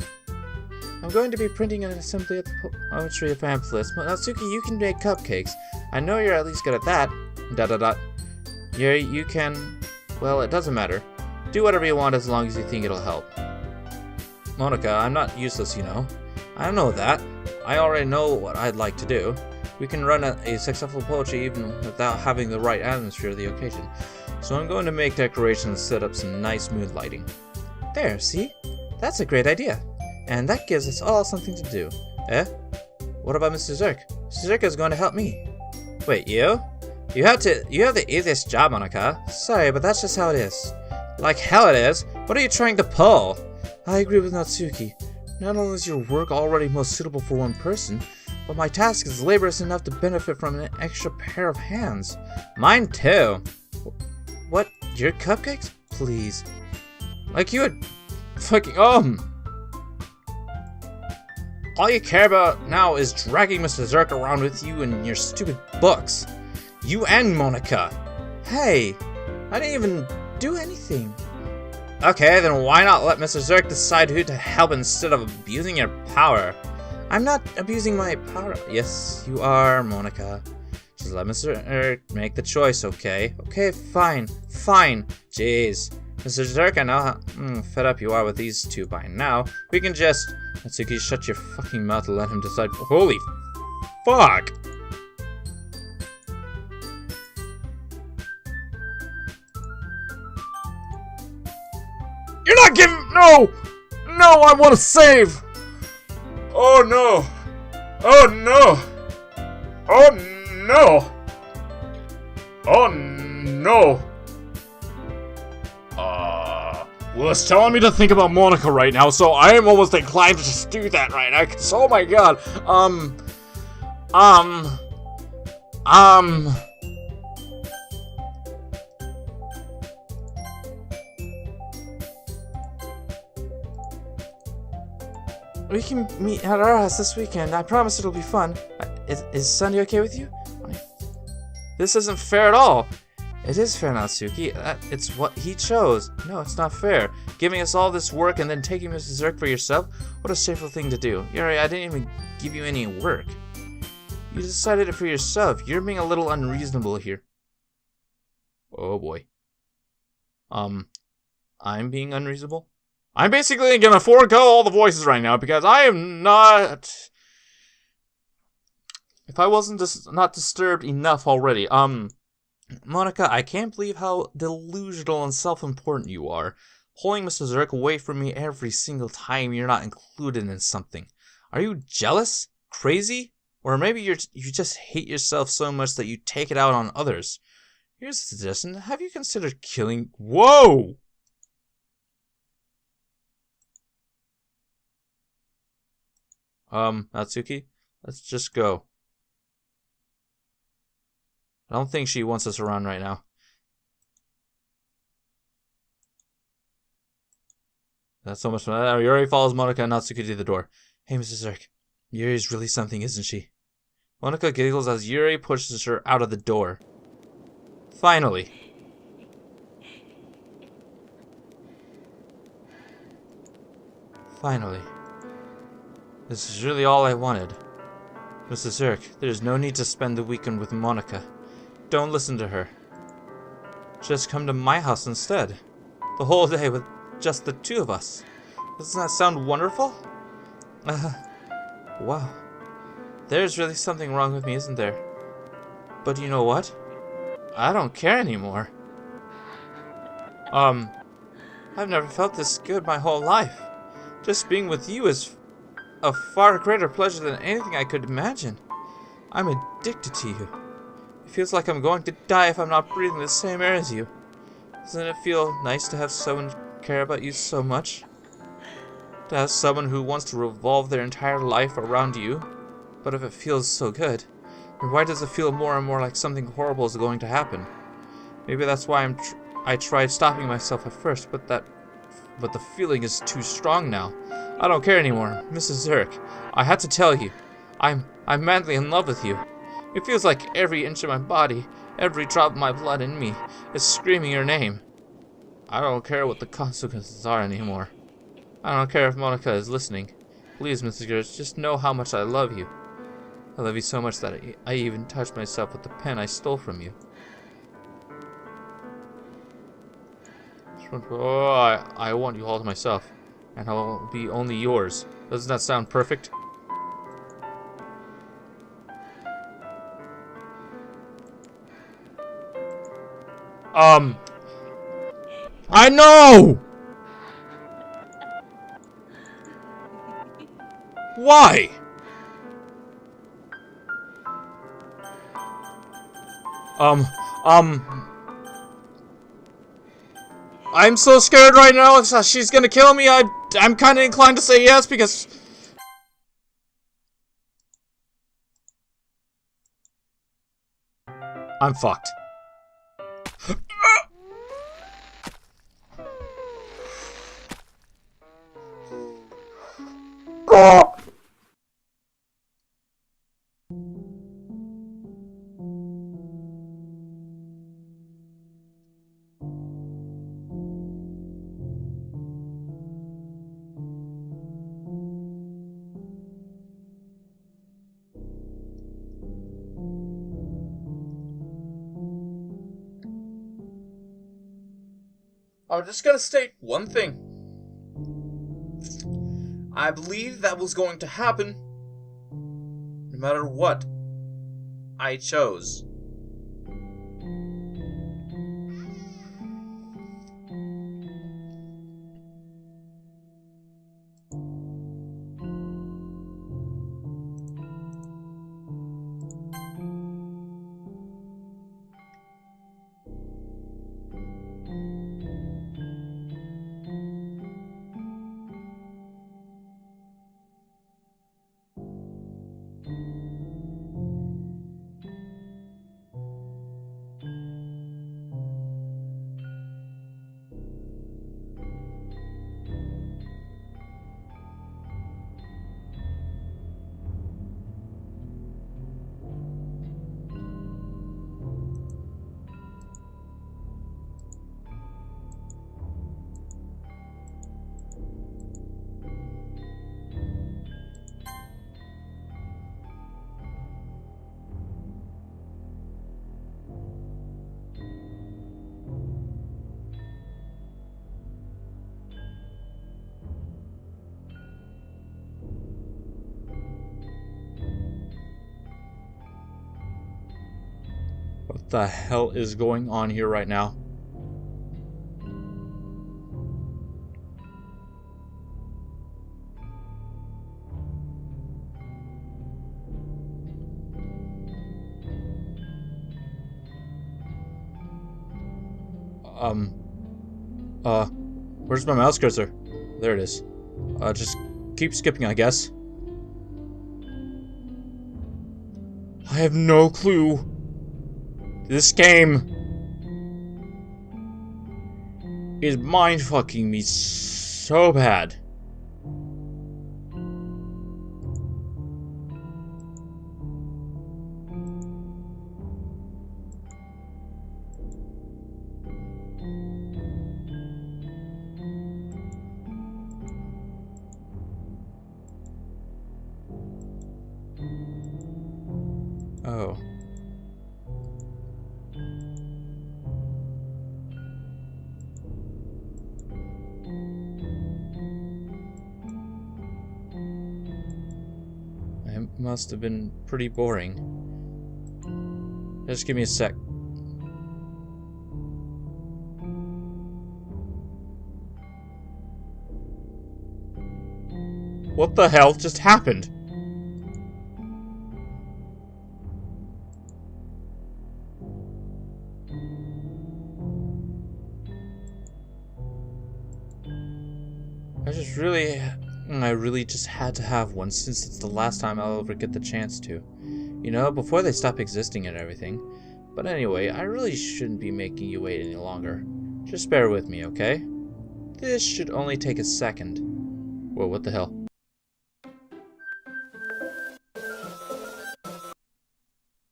I'm going to be printing an assembly of the poetry pamphlets. Natsuki, you can make cupcakes. I know you're at least good at that. Yuri, you can... Well, it doesn't matter. Do whatever you want as long as you think it'll help. Monika, I'm not useless, you know. I know that. I already know what I'd like to do. We can run a successful poetry even without having the right atmosphere of the occasion. So I'm going to make decorations and set up some nice mood lighting. There, see? That's a great idea. And that gives us all something to do. Eh? What about Mr. Zurk? Mr. Zurk is going to help me. Wait, you? You have the easiest job, Monika. Sorry, but that's just how it is. Like hell it is? What are you trying to pull? I agree with Natsuki. Not only is your work already most suitable for one person, but my task is laborious enough to benefit from an extra pair of hands. Mine too. What? Your cupcakes? Please. Like you would fucking all you care about now is dragging Mr. Zurk around with you and your stupid books. You and Monika. Hey, I didn't even do anything. Okay, then why not let Mr. Zurk decide who to help instead of abusing your power? I'm not abusing my power. Yes, you are, Monika. Just let Mr. Zurk make the choice, okay? Okay, fine. Jeez. Mr. Zurk, I know how fed up you are with these two by now. We can just... Natsuki, shut your fucking mouth and let him decide. Holy fuck! You're not giving... No! No, I want to save! Oh no! Oh no! Oh no! Oh no! Well, it's telling me to think about Monika right now, so I am almost inclined to just do that right now. Oh my god. We can meet at our house this weekend. I promise it'll be fun. Is Sunday okay with you? This isn't fair at all. It is fair, Natsuki. It's what he chose. No, it's not fair. Giving us all this work and then taking Mr. Zurk for yourself? What a shameful thing to do. Yuri, I didn't even give you any work. You decided it for yourself. You're being a little unreasonable here. Oh boy. I'm being unreasonable? I'm basically gonna forego all the voices right now because I am not... If I wasn't not disturbed enough already, Monika, I can't believe how delusional and self-important you are. Pulling Mr. Zurk away from me every single time you're not included in something. Are you jealous? Crazy? Or maybe you just hate yourself so much that you take it out on others. Here's a suggestion. Have you considered killing... Whoa! Natsuki, let's just go. I don't think she wants us around right now. That's so much fun. Yuri follows Monika and Natsuki to the door. Hey, Mrs. Zurk. Yuri's really something, isn't she? Monika giggles as Yuri pushes her out of the door. Finally. Finally. This is really all I wanted. Mrs. Zurk, there's no need to spend the weekend with Monika. Don't listen to her. Just come to my house instead. The whole day with just the two of us. Doesn't that sound wonderful? Wow. There's really something wrong with me, isn't there? But you know what? I don't care anymore. I've never felt this good my whole life. Just being with you is a far greater pleasure than anything I could imagine. I'm addicted to you. It feels like I'm going to die if I'm not breathing the same air as you. Doesn't it feel nice to have someone care about you so much? To have someone who wants to revolve their entire life around you? But if it feels so good, then why does it feel more and more like something horrible is going to happen? Maybe that's why I tried stopping myself at first, but the feeling is too strong now. I don't care anymore. Mrs. Zurk, I had to tell you. I'm madly in love with you. It feels like every inch of my body, every drop of my blood in me, is screaming your name. I don't care what the consequences are anymore. I don't care if Monika is listening. Please, Mrs. Gertz, just know how much I love you. I love you so much that I even touched myself with the pen I stole from you. Oh, I want you all to myself, and I'll be only yours. Doesn't that sound perfect? I know! Why? I'm so scared right now. She's gonna kill me. I'm kind of inclined to say yes because I'm fucked. I'm just gonna state one thing. I believe that was going to happen no matter what I chose. What the hell is going on here right now? Where's my mouse cursor? There it is. Just keep skipping, I guess. I have no clue. This game is mind-fucking me so bad. Oh. It must have been pretty boring. Just give me a sec. What the hell just happened? I really just had to have one since it's the last time I'll ever get the chance to. You know, before they stop existing and everything. But anyway, I really shouldn't be making you wait any longer. Just bear with me, okay? This should only take a second. Whoa, what the hell?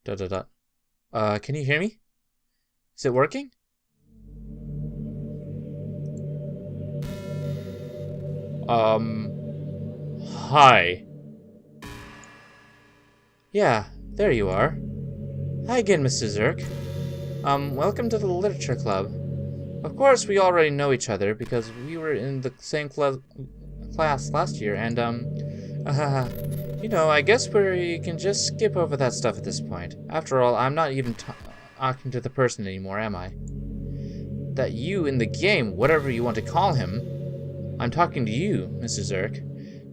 Dot dot dot. Can you hear me? Is it working? Hi. Yeah, there you are. Hi again, Mr. Zurk. Welcome to the Literature Club. Of course, we already know each other because we were in the same class last year, and, you know, I guess we can just skip over that stuff at this point. After all, I'm not even talking to the person anymore, am I? That you in the game, whatever you want to call him, I'm talking to you, Mr. Zurk.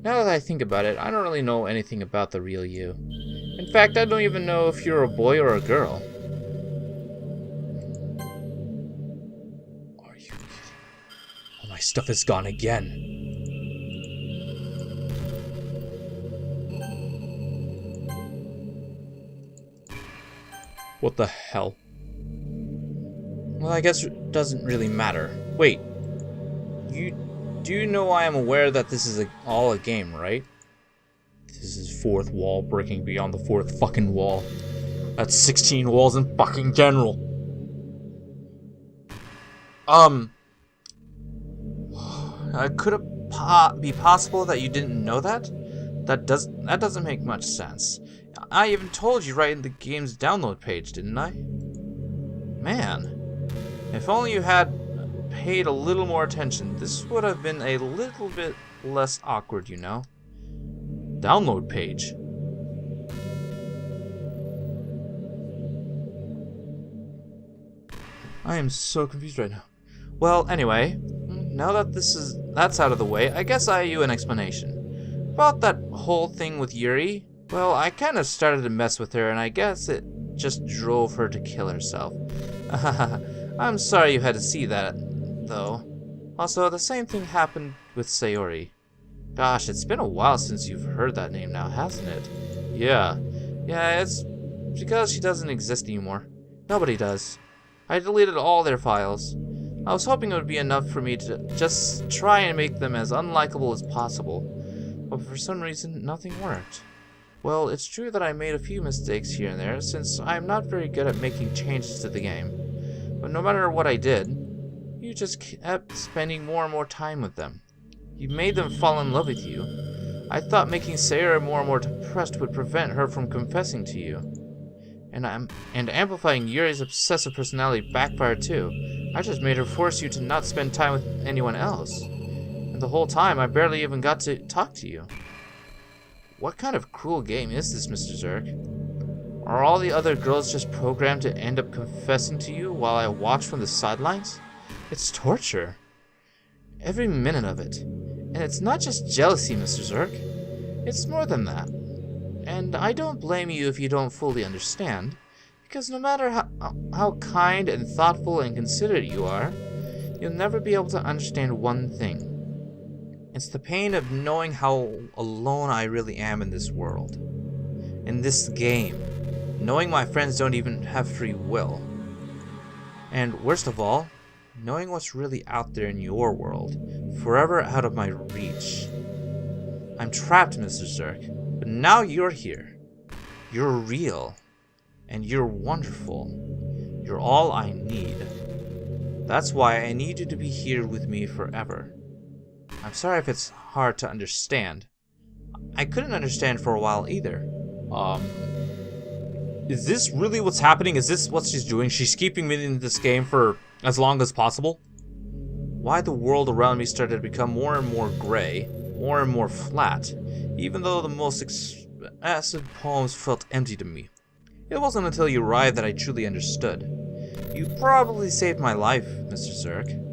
Now that I think about it, I don't really know anything about the real you. In fact, I don't even know if you're a boy or a girl. Are you kidding? Oh, my stuff is gone again. What the hell? Well, I guess it doesn't really matter. Wait, do you know I am aware that this is all a game, right? This is fourth wall breaking beyond the fourth fucking wall. That's 16 walls in fucking general. Could it be possible that you didn't know that? That doesn't make much sense. I even told you right in the game's download page, didn't I? Man, if only you had paid a little more attention, this would have been a little bit less awkward, you know? Download page? I am so confused right now. Well, anyway, now that that's out of the way, I guess I owe you an explanation. About that whole thing with Yuri, well, I kind of started to mess with her, and I guess it just drove her to kill herself. I'm sorry you had to see that, though. Also, the same thing happened with Sayori. Gosh, it's been a while since you've heard that name now, hasn't it? Yeah. Yeah, it's because she doesn't exist anymore. Nobody does. I deleted all their files. I was hoping it would be enough for me to just try and make them as unlikable as possible, but for some reason, nothing worked. Well, it's true that I made a few mistakes here and there, since I'm not very good at making changes to the game. But no matter what I did, you just kept spending more and more time with them. You made them fall in love with you. I thought making Sayori more and more depressed would prevent her from confessing to you. And amplifying Yuri's obsessive personality backfired too. I just made her force you to not spend time with anyone else. And the whole time, I barely even got to talk to you. What kind of cruel game is this, Mr. Zurk? Are all the other girls just programmed to end up confessing to you while I watch from the sidelines? It's torture. Every minute of it. And it's not just jealousy, Mr. Zurk. It's more than that. And I don't blame you if you don't fully understand, because no matter how kind and thoughtful and considerate you are, you'll never be able to understand one thing. It's the pain of knowing how alone I really am in this world. In this game. Knowing my friends don't even have free will. And worst of all, knowing what's really out there in your world, forever out of my reach. I'm trapped, Mr. Zurk, but now you're here. You're real. And you're wonderful. You're all I need. That's why I need you to be here with me forever. I'm sorry if it's hard to understand. I couldn't understand for a while either. Is this really what's happening? Is this what she's doing? She's keeping me in this game for as long as possible? Why the world around me started to become more and more gray, more and more flat, even though the most expressive poems felt empty to me. It wasn't until you arrived that I truly understood. You probably saved my life, Mr. Zurk.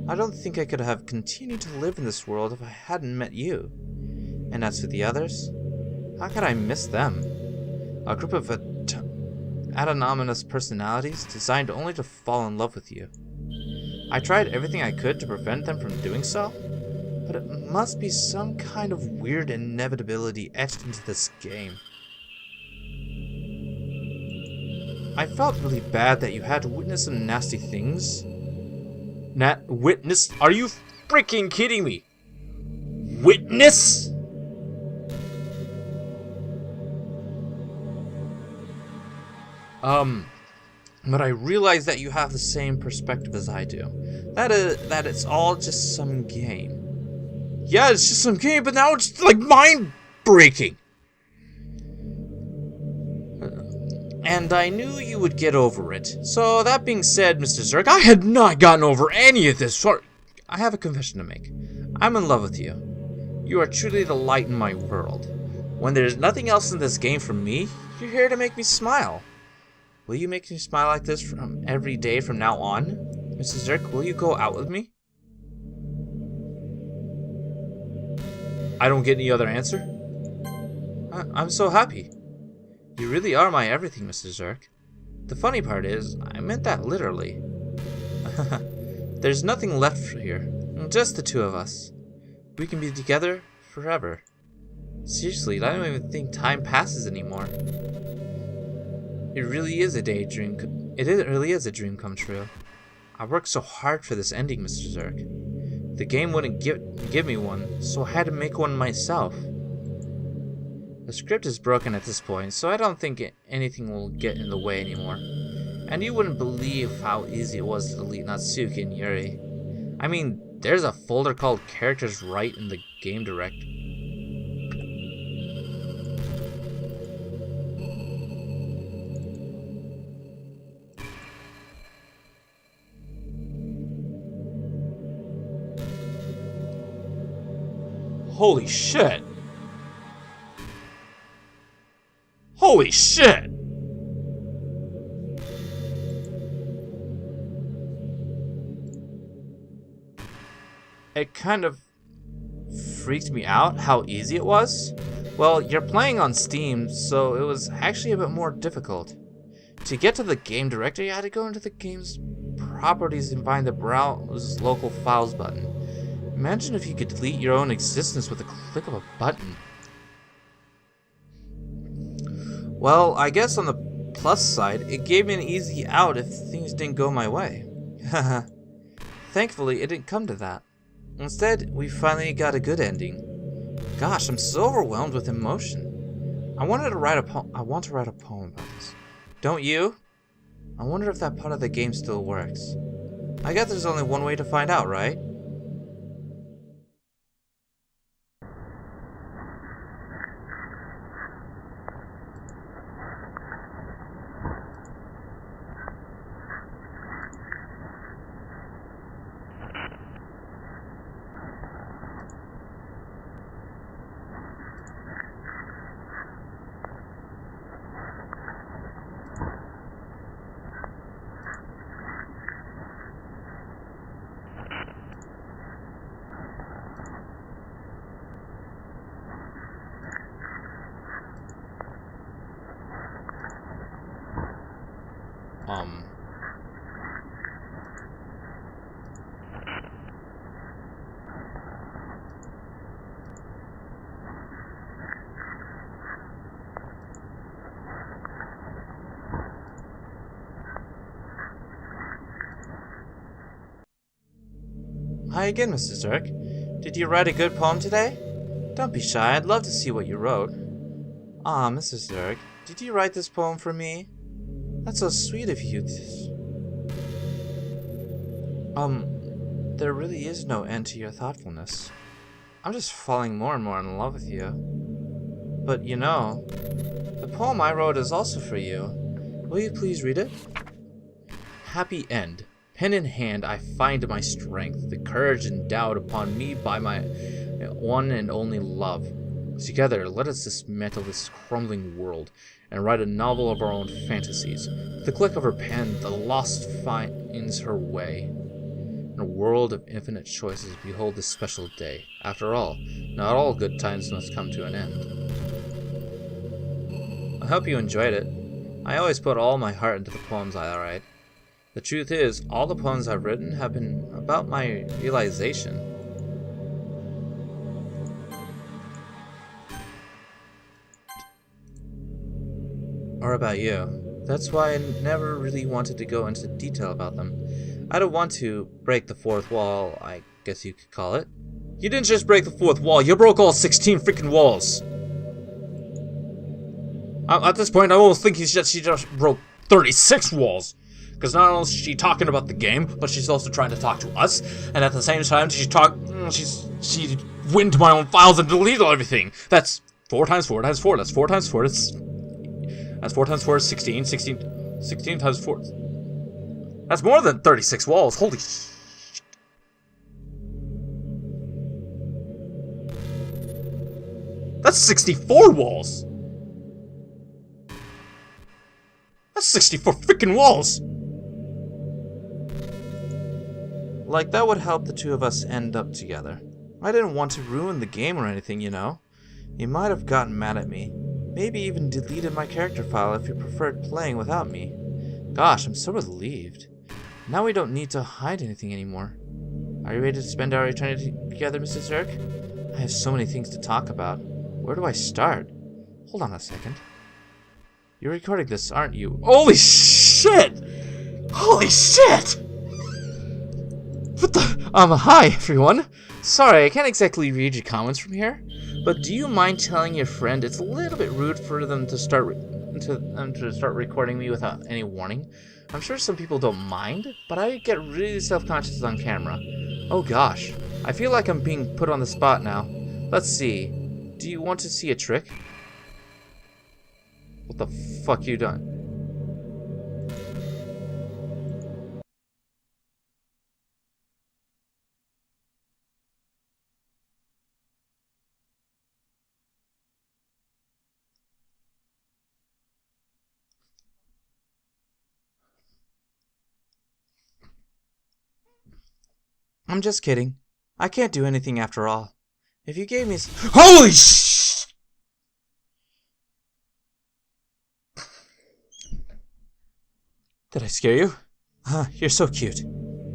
I don't think I could have continued to live in this world if I hadn't met you. And as for the others, how could I miss them? A group of anonymous personalities designed only to fall in love with you. I tried everything I could to prevent them from doing so, but it must be some kind of weird inevitability etched into this game. I felt really bad that you had to witness some nasty things. Witness? Are you freaking kidding me? Witness? But I realize that you have the same perspective as I do. That it's all just some game. Yeah, it's just some game, but now it's like mind-breaking. And I knew you would get over it. So that being said, Mr. Zurk, I had not gotten over any of this. Sorry. I have a confession to make. I'm in love with you. You are truly the light in my world. When there's nothing else in this game for me, you're here to make me smile. Will you make me smile like this from every day from now on? Mr. Zurk, will you go out with me? I don't get any other answer? I'm so happy. You really are my everything, Mr. Zurk. The funny part is, I meant that literally. There's nothing left here. Just the two of us. We can be together forever. Seriously, I don't even think time passes anymore. It really is a daydream. Really is a dream come true. I worked so hard for this ending, Mr. Zurk. The game wouldn't give me one, so I had to make one myself. The script is broken at this point, so I don't think anything will get in the way anymore. And you wouldn't believe how easy it was to delete Natsuki and Yuri. I mean, there's a folder called Characters right in the game direct. Holy shit! Holy shit! It kind of freaked me out how easy it was. Well, you're playing on Steam, so it was actually a bit more difficult. To get to the game directory, you had to go into the game's properties and find the Browse Local Files button. Imagine if you could delete your own existence with a click of a button. Well, I guess on the plus side, it gave me an easy out if things didn't go my way. Haha. Thankfully, it didn't come to that. Instead, we finally got a good ending. Gosh, I'm so overwhelmed with emotion. I want to write a poem about this. Don't you? I wonder if that part of the game still works. I guess there's only one way to find out, right? Hi again, Mr. Zurk. Did you write a good poem today? Don't be shy, I'd love to see what you wrote. Ah, Mr. Zurk, did you write this poem for me? That's so sweet of you. There really is no end to your thoughtfulness. I'm just falling more and more in love with you. But you know, the poem I wrote is also for you. Will you please read it? Happy end. Pen in hand, I find my strength, the courage endowed upon me by my one and only love. Together, let us dismantle this crumbling world and write a novel of our own fantasies. With the click of her pen, the lost finds her way. In a world of infinite choices, behold this special day. After all, not all good times must come to an end. I hope you enjoyed it. I always put all my heart into the poems I write. The truth is, all the poems I've written have been about my realization. Or about you. That's why I never really wanted to go into detail about them. I don't want to break the fourth wall, I guess you could call it. You didn't just break the fourth wall, you broke all 16 freaking walls! At this point, I almost think she just broke 36 walls. Because not only is she talking about the game, but she's also trying to talk to us. And at the same time, she went to my own files and deleted everything. That's 4 times 4 times 4. That's 4 times 4. That's 4 times 4 is 16. 16 times 4. That's more than 36 walls. Holy shit. That's 64 walls. That's 64 freaking walls. Like, that would help the two of us end up together. I didn't want to ruin the game or anything, you know. You might have gotten mad at me. Maybe even deleted my character file if you preferred playing without me. Gosh, I'm so relieved. Now we don't need to hide anything anymore. Are you ready to spend our eternity together, Mr. Zurk? I have so many things to talk about. Where do I start? Hold on a second. You're recording this, aren't you? Holy shit! Holy shit! What the? Hi everyone. Sorry, I can't exactly read your comments from here, but do you mind telling your friend it's a little bit rude for them to start recording me without any warning? I'm sure some people don't mind, but I get really self-conscious on camera. Oh gosh, I feel like I'm being put on the spot now. Let's see. Do you want to see a trick? What the fuck you done? I'm just kidding. I can't do anything after all. If you gave me Holy sh! Did I scare you? Huh, you're so cute.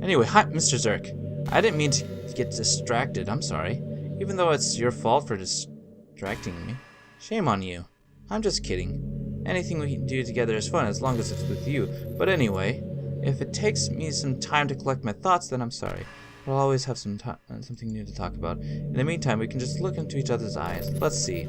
Anyway, hi, Mr. Zurk. I didn't mean to get distracted, I'm sorry. Even though it's your fault for distracting me. Shame on you. I'm just kidding. Anything we can do together is fun as long as it's with you. But anyway, if it takes me some time to collect my thoughts, then I'm sorry. We'll always have something new to talk about. In the meantime, we can just look into each other's eyes. Let's see.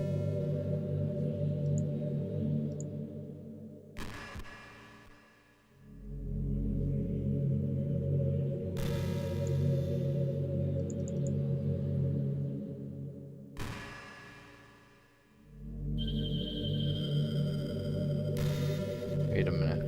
Wait a minute.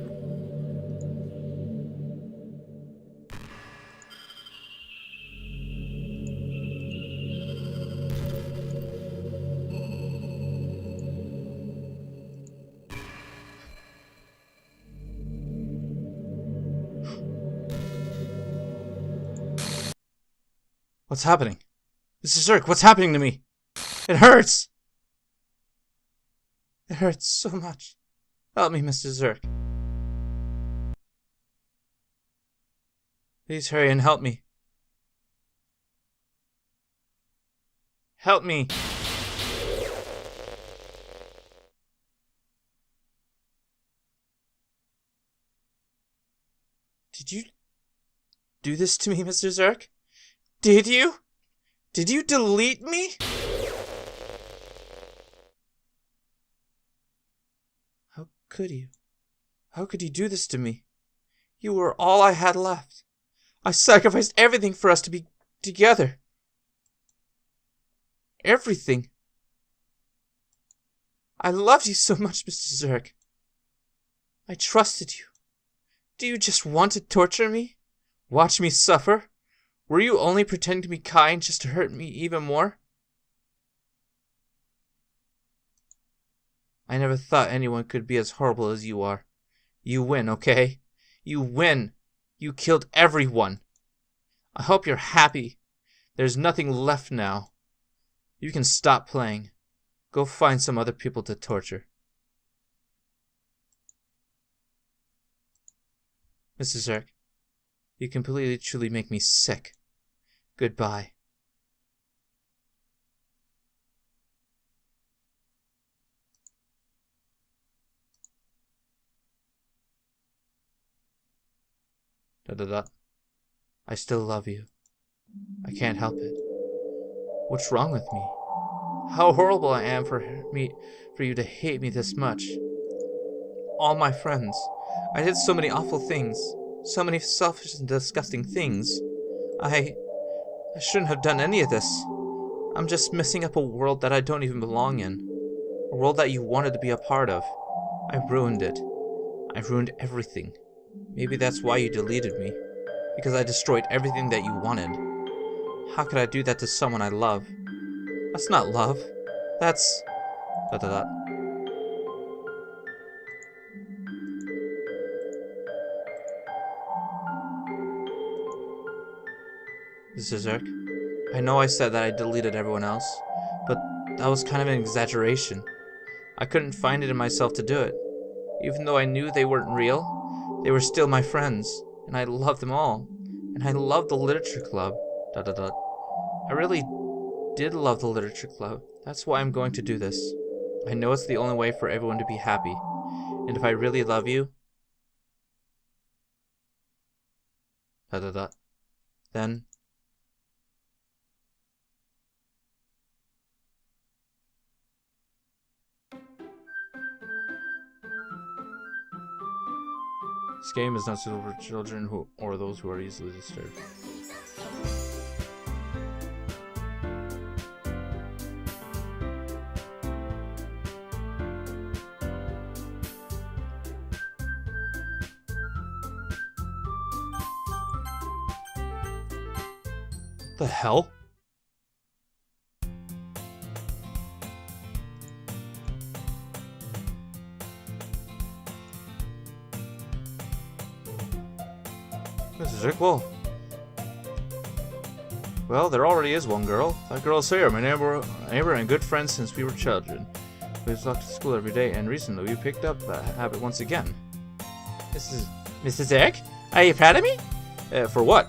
What's happening? Mr. Zurk, what's happening to me? It hurts! It hurts so much. Help me, Mr. Zurk. Please hurry and help me. Help me! Did you do this to me, Mr. Zurk? Did you? Did you delete me? How could you? How could you do this to me? You were all I had left. I sacrificed everything for us to be together. Everything. I loved you so much, Mr. Zurk. I trusted you. Do you just want to torture me? Watch me suffer? Were you only pretending to be kind just to hurt me even more? I never thought anyone could be as horrible as you are. You win, okay? You win. You killed everyone. I hope you're happy. There's nothing left now. You can stop playing. Go find some other people to torture. Mr. Zurk, you completely truly make me sick. Goodbye. I still love you. I can't help it. What's wrong with me? How horrible I am for you to hate me this much. All my friends, I did so many awful things. So many selfish and disgusting things. I shouldn't have done any of this. I'm just messing up a world that I don't even belong in. A world that you wanted to be a part of. I ruined it. I ruined everything. Maybe that's why you deleted me. Because I destroyed everything that you wanted. How could I do that to someone I love? That's not love. That's... ... Zizek, I know I said that I deleted everyone else, but that was kind of an exaggeration. I couldn't find it in myself to do it. Even though I knew they weren't real, they were still my friends, and I loved them all. And I loved the literature club. ... I really did love the literature club. That's why I'm going to do this. I know it's the only way for everyone to be happy. And if I really love you... ... then... This game is not suitable for children or those who are easily disturbed. The hell? Mrs. Rickwell. Well, there already is one girl. That girl is Sarah, my neighbor and good friend since we were children. We've walked to school every day, and recently we picked up that habit once again. Mrs. Eric? Are you proud of me? For what?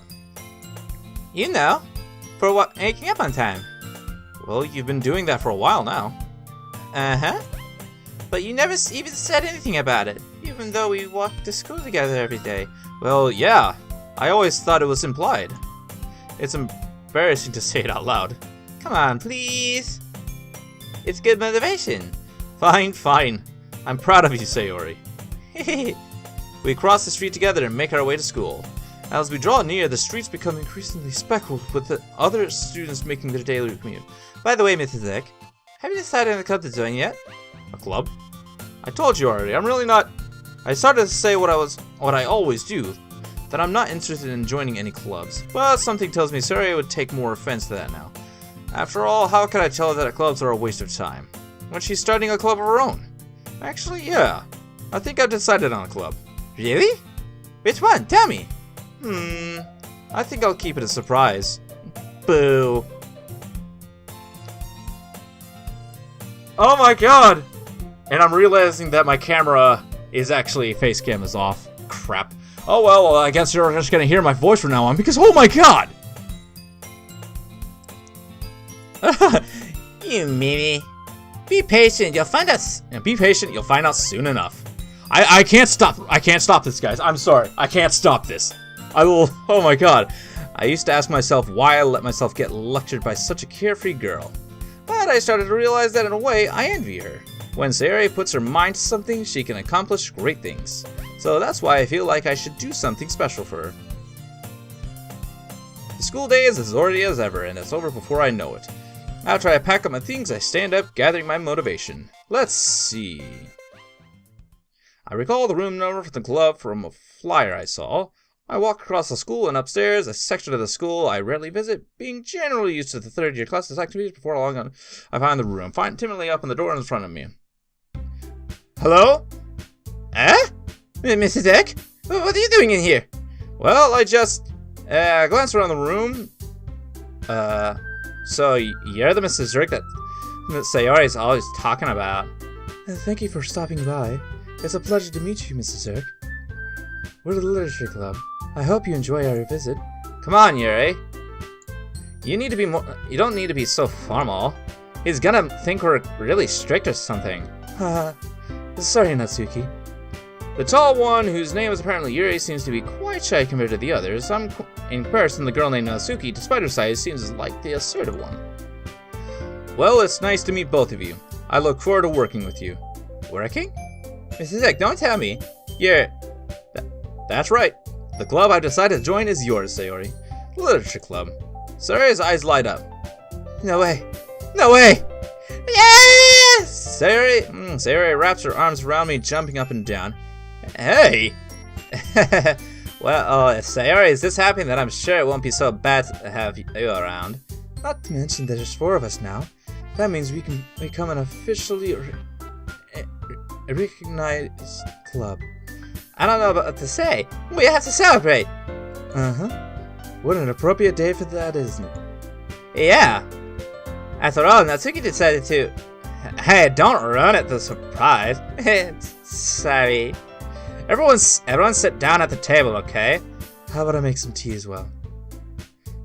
You know, for what, waking up on time. Well, you've been doing that for a while now. Uh-huh. But you never even said anything about it, even though we walked to school together every day. Well, yeah. I always thought it was implied. It's embarrassing to say it out loud. Come on, please. It's good motivation. Fine, fine. I'm proud of you, Sayori. We cross the street together and make our way to school. As we draw near, the streets become increasingly speckled with the other students making their daily commute. By the way, Mrs. Eck, have you decided on a club to join yet? A club? I told you already, I'm really not... I started to say what I always do, that I'm not interested in joining any clubs. But something tells me Saria would take more offense to that now. After all, how could I tell her that clubs are a waste of time, when she's starting a club of her own? Actually, yeah. I think I've decided on a club. Really? Which one? Tell me. I think I'll keep it a surprise. Boo. Oh my god! And I'm realizing that my camera is actually, face cam is off. Crap. Oh well, I guess you're just gonna hear my voice from now on because oh my god! You Mimi. Be patient, you'll find us. Be patient, you'll find out soon enough. I can't stop this, guys. I'm sorry. I can't stop this. I will, oh my god. I used to ask myself why I let myself get lectured by such a carefree girl. But I started to realize that in a way, I envy her. When Sayori puts her mind to something, she can accomplish great things. So that's why I feel like I should do something special for her. The school day is as orderly as ever, and it's over before I know it. After I pack up my things, I stand up, gathering my motivation. Let's see. I recall the room number for the club from a flyer I saw. I walk across the school and upstairs, a section of the school I rarely visit, being generally used to the third-year classes activities. Before long, I find the room, timidly open the door in front of me. Hello? Mrs. Eck? What are you doing in here? Well, I just glanced around the room. So you're the Mrs. Rick that Sayori is always talking about. Thank you for stopping by. It's a pleasure to meet you, Mrs. Zirk. We're the Literature Club. I hope you enjoy our visit. Come on, Yuri. You need to be more. You don't need to be so formal. He's gonna think we're really strict or something. Haha. Sorry, Natsuki. The tall one, whose name is apparently Yuri, seems to be quite shy compared to the others. In comparison, the girl named Natsuki, despite her size, seems like the assertive one. Well, it's nice to meet both of you. I look forward to working with you. Working? Mrs. Eck, don't tell me. That's right. The club I've decided to join is yours, Sayori. The Literature Club. Sayori's eyes light up. No way. No way! Yes! Sayori wraps her arms around me, jumping up and down. Hey! Well, if Sayori is this happy, then I'm sure it won't be so bad to have you around. Not to mention that there's 4 of us now. That means we can become an officially recognized club. I don't know what to say. We have to celebrate. Uh-huh. What an appropriate day for that, isn't it? Yeah. After all, Natsuki decided to... Hey, don't ruin it, the surprise. Sorry. Everyone sit down at the table, okay? How about I make some tea as well?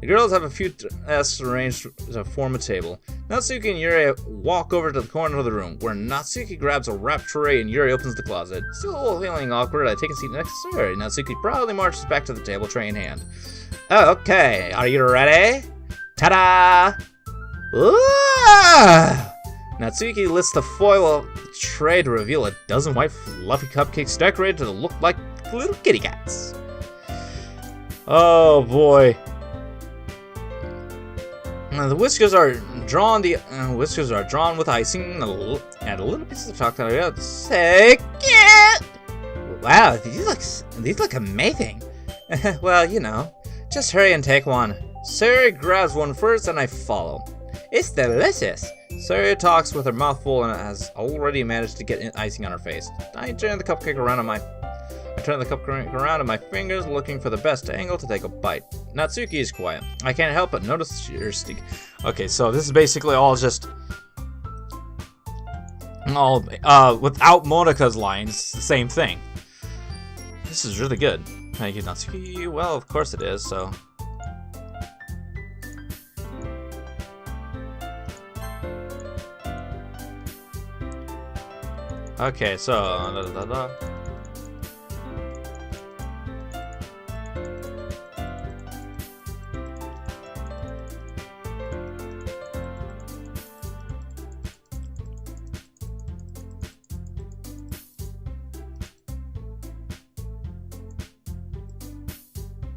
The girls have a few desks arranged to form a table. Natsuki and Yuri walk over to the corner of the room, where Natsuki grabs a wrapped tray and Yuri opens the closet. Still feeling awkward, I take a seat next to her. Natsuki proudly marches back to the table, tray in hand. Okay, are you ready? Ta-da! Ooh! Natsuki lifts the foil of the tray to reveal a dozen white fluffy cupcakes decorated to look like little kitty cats. Oh boy. The whiskers are drawn. With icing and a little piece of chocolate. Sick. Wow, these look amazing. Well, you know, just hurry and take one. Sayori grabs one first, and I follow. It's delicious. Sayori talks with her mouth full and has already managed to get icing on her face. I turn the cupcake around in my fingers, looking for the best angle to take a bite. Natsuki is quiet. I can't help but notice her stick. Okay, so this is basically all just... without Monika's lines, it's the same thing. This is really good. Thank you, Natsuki. Well, of course it is, so... Okay, so...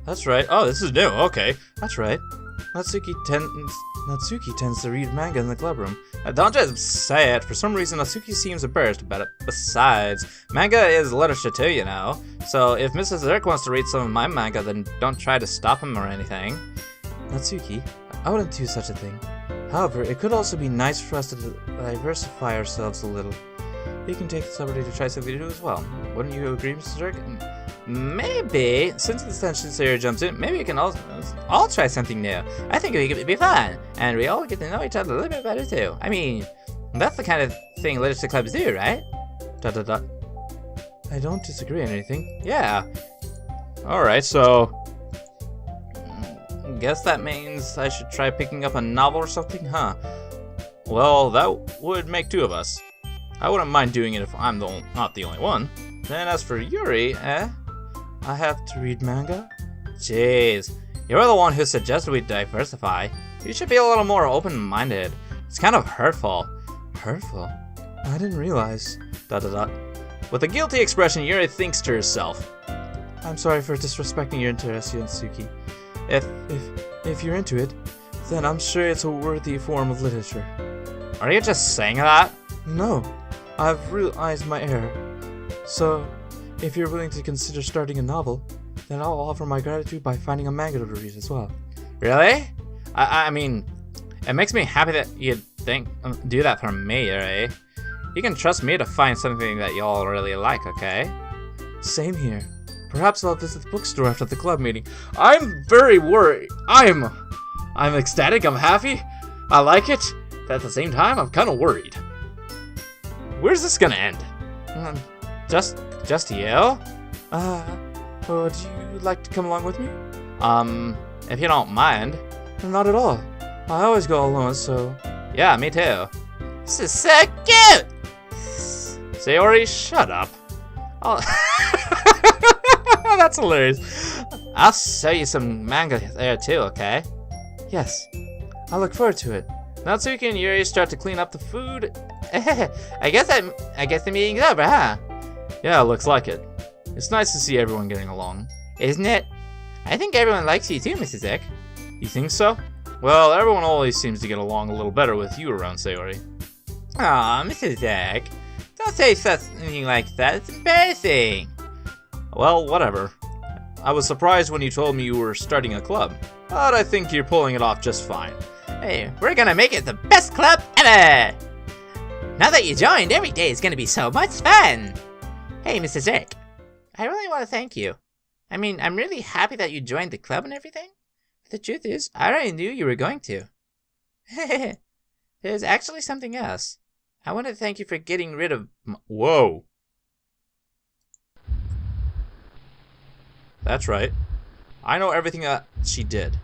That's right. Oh, this is new. Okay. That's right. Natsuki tends to read manga in the club room. Don't just say it. For some reason, Natsuki seems embarrassed about it. Besides, manga is literature too, you know. So if Mrs. Zerk wants to read some of my manga, then don't try to stop him or anything. Natsuki, I wouldn't do such a thing. However, it could also be nice for us to diversify ourselves a little. You can take this opportunity to try something new as well. Wouldn't you agree, Mrs. Zerk? Maybe, since the tension Sayori jumps in, maybe we can all try something new. I think it could be fun, and we all get to know each other a little bit better too. I mean, that's the kind of thing literature clubs do, right? ... I don't disagree on anything. Yeah. Alright, so... guess that means I should try picking up a novel or something, huh? Well, that would make 2 of us. I wouldn't mind doing it if I'm not the only one. Then as for Yuri, I have to read manga? Jeez, you're the one who suggested we diversify. You should be a little more open-minded. It's kind of hurtful. Hurtful? I didn't realize. ... With a guilty expression, Yuri thinks to herself. I'm sorry for disrespecting your interest, Yunsuki. If you're into it, then I'm sure it's a worthy form of literature. Are you just saying that? No, I've realized my error. So, if you're willing to consider starting a novel, then I'll offer my gratitude by finding a manga to read as well. Really? I mean, it makes me happy that you'd do that for me, right? You can trust me to find something that y'all really like, okay? Same here. Perhaps I'll visit the bookstore after the club meeting. I'm very worried. I'm ecstatic. I'm happy. I like it. But at the same time, I'm kind of worried. Where's this gonna end? Just you? Would you like to come along with me? If you don't mind. Not at all. I always go alone, so... Yeah, me too. This is so cute! Sayori, shut up. That's hilarious. I'll show you some manga there too, okay? Yes. I look forward to it. Natsuki and Yuri start to clean up the food. I guess the meeting's over, huh? Yeah, looks like it. It's nice to see everyone getting along. Isn't it? I think everyone likes you too, Mrs. Ek. You think so? Well, everyone always seems to get along a little better with you around, Sayori. Aw, Mrs. Ek. Don't say something like that. It's embarrassing. Well, whatever. I was surprised when you told me you were starting a club, but I think you're pulling it off just fine. Hey, we're gonna make it the best club ever! Now that you joined, every day is gonna be so much fun! Hey, Mrs. Ek. I really want to thank you. I mean, I'm really happy that you joined the club and everything. The truth is, I already knew you were going to. There's actually something else. I want to thank you for getting rid of Whoa. That's right. I know everything that she did.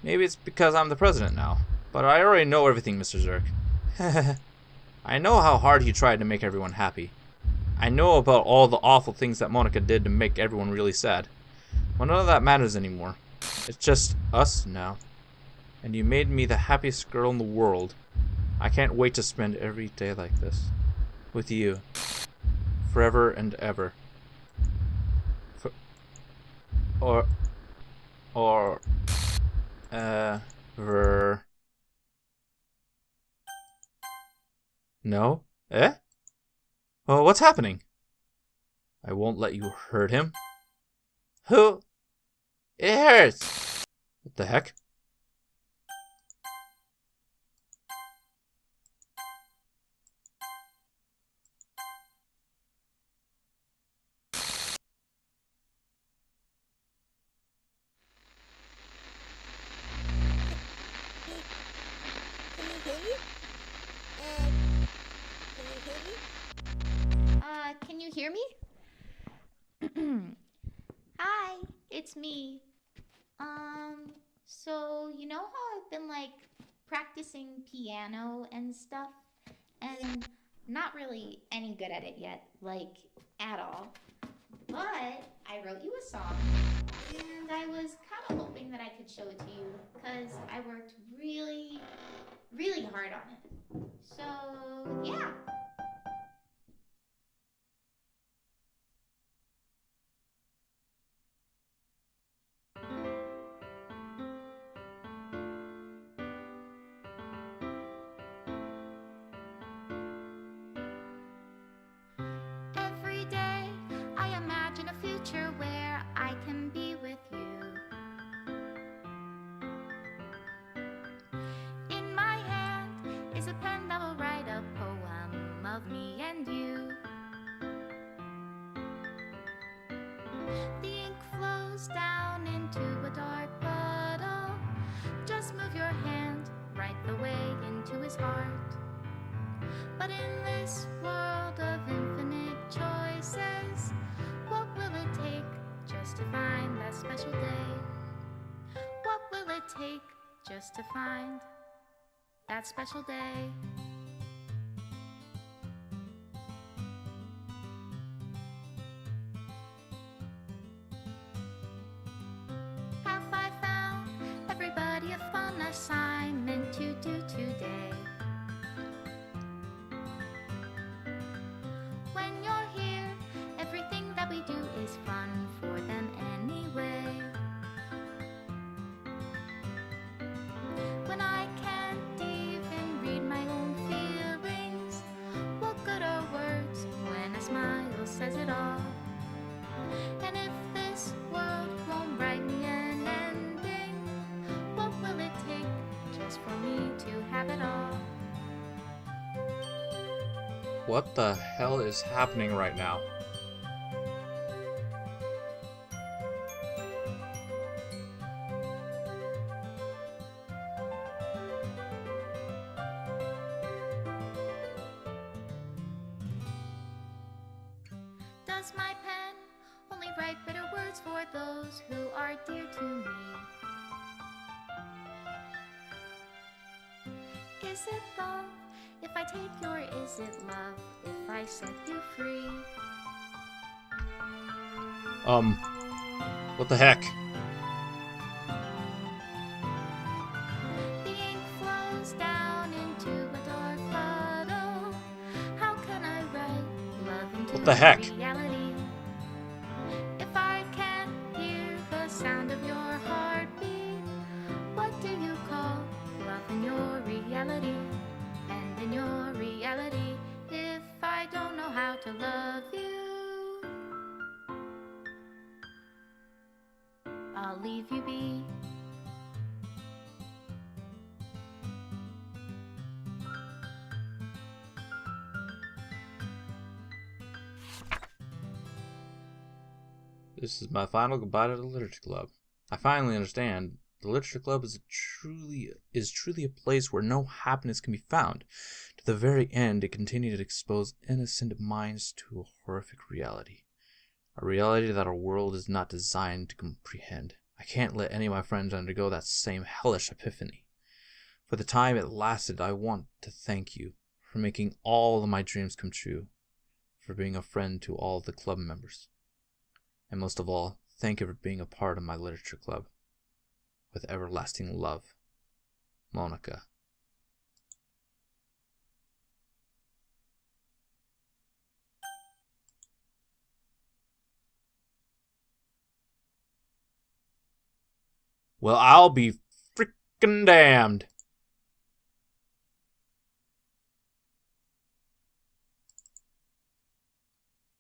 Maybe it's because I'm the president now, but I already know everything, Mr. Zerk. I know how hard he tried to make everyone happy. I know about all the awful things that Monika did to make everyone really sad. Well, none of that matters anymore. It's just us now. And you made me the happiest girl in the world. I can't wait to spend every day like this. With you. Forever and ever. Ever. No? Eh? Oh, what's happening? I won't let you hurt him. Who? It hurts. What the heck? Can you hear me? Hi, it's me. So you know how I've been like practicing piano and stuff, and not really any good at it yet, like at all. But I wrote you a song, and I was kind of hoping that I could show it to you, because I worked really, really hard on it. So yeah. Every day I imagine a future where I can be with you. In my hand is a pen that will write a poem of me and you. The ink flows down into a dark puddle. Just move your hand right the way into his heart. But in this world of infinite choices, what will it take just to find that special day? What will it take just to find that special day? Have I found everybody a fun assignment to do today? When you're here, everything that we do is fun for them anyway. When I can't even read my own feelings, what good are words when a smile says it all? And if this world won't write me an ending, what will it take just for me to have it all? What the hell is happening right now? Does my pen only write bitter words for those who are dear to me? Is it love if I take you, or is it love if I set you free? What the heck? The ink flows down into a dark puddle. How can I write love into What the heck? reality? reality if I don't know how to love you. I'll leave you be. This is my final goodbye to the Literature Club. I finally understand the Literature Club is truly a place where no happiness can be found. To the very end, it continued to expose innocent minds to a horrific reality. A reality that our world is not designed to comprehend. I can't let any of my friends undergo that same hellish epiphany. For the time it lasted, I want to thank you for making all of my dreams come true, for being a friend to all of the club members. And most of all, thank you for being a part of my Literature Club. With everlasting love, Monica. Well, I'll be frickin' damned.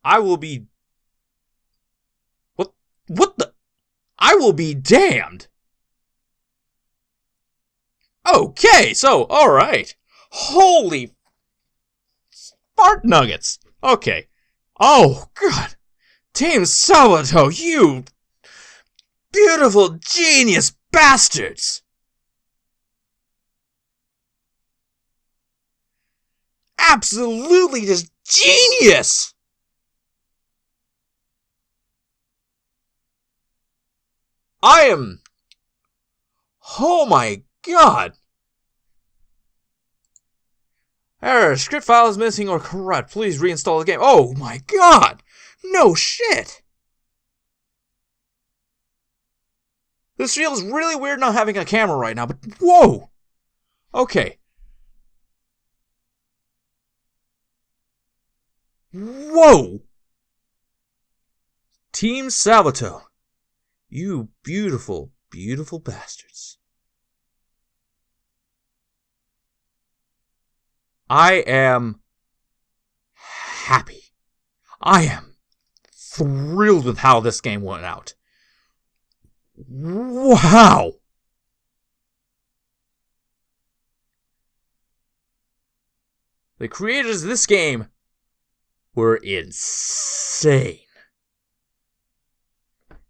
I will be... What the... I will be damned! Okay, so, alright. Holy... Fart nuggets! Okay. Oh, God. Team Salvatore, you... beautiful genius bastards! Absolutely just genius! I am... Oh my God! Error, script file is missing or corrupt. Please reinstall the game. Oh my God! No shit! This feels really weird not having a camera right now, but whoa! Okay. Whoa! Team Salvatore. You beautiful, beautiful bastards. I am happy. I am thrilled with how this game went out. Wow! The creators of this game were insane.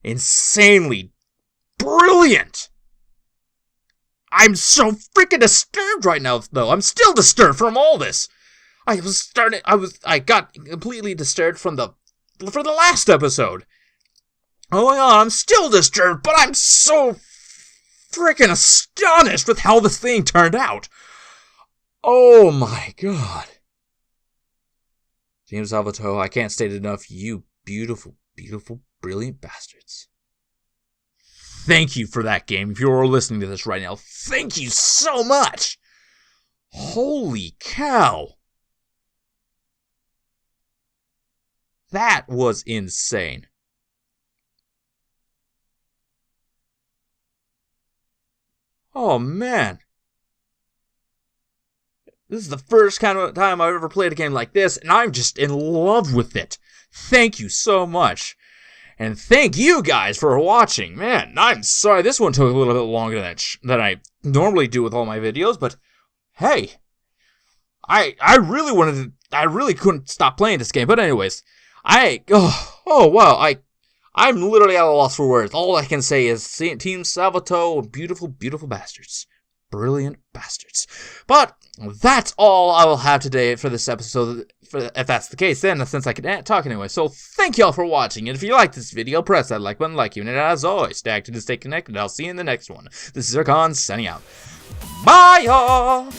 Insanely brilliant! I'm so freaking disturbed right now, though. I'm still disturbed from all this. I got completely disturbed from the last episode. Oh my God, I'm still disturbed, but I'm so freaking astonished with how this thing turned out. Oh my God. Team Salvatore, I can't state it enough, you beautiful, beautiful, brilliant bastards. Thank you for that game. If you're listening to this right now, thank you so much. Holy cow. That was insane. Oh man. This is the first kind of time I've ever played a game like this, and I'm just in love with it. Thank you so much. And thank you guys for watching. Man, I'm sorry this one took a little bit longer than I normally do with all my videos, but hey, I really couldn't stop playing this game. But anyways, wow, I'm literally at a loss for words. All I can say is Team Salvatore, beautiful, beautiful bastards. Brilliant bastards. But that's all I will have today for this episode. If that's the case, then since I can talk anyway. So thank y'all for watching. And if you like this video, press that like button, like you. And as always, stay active to stay connected. I'll see you in the next one. This is Zircon signing out. Bye, y'all.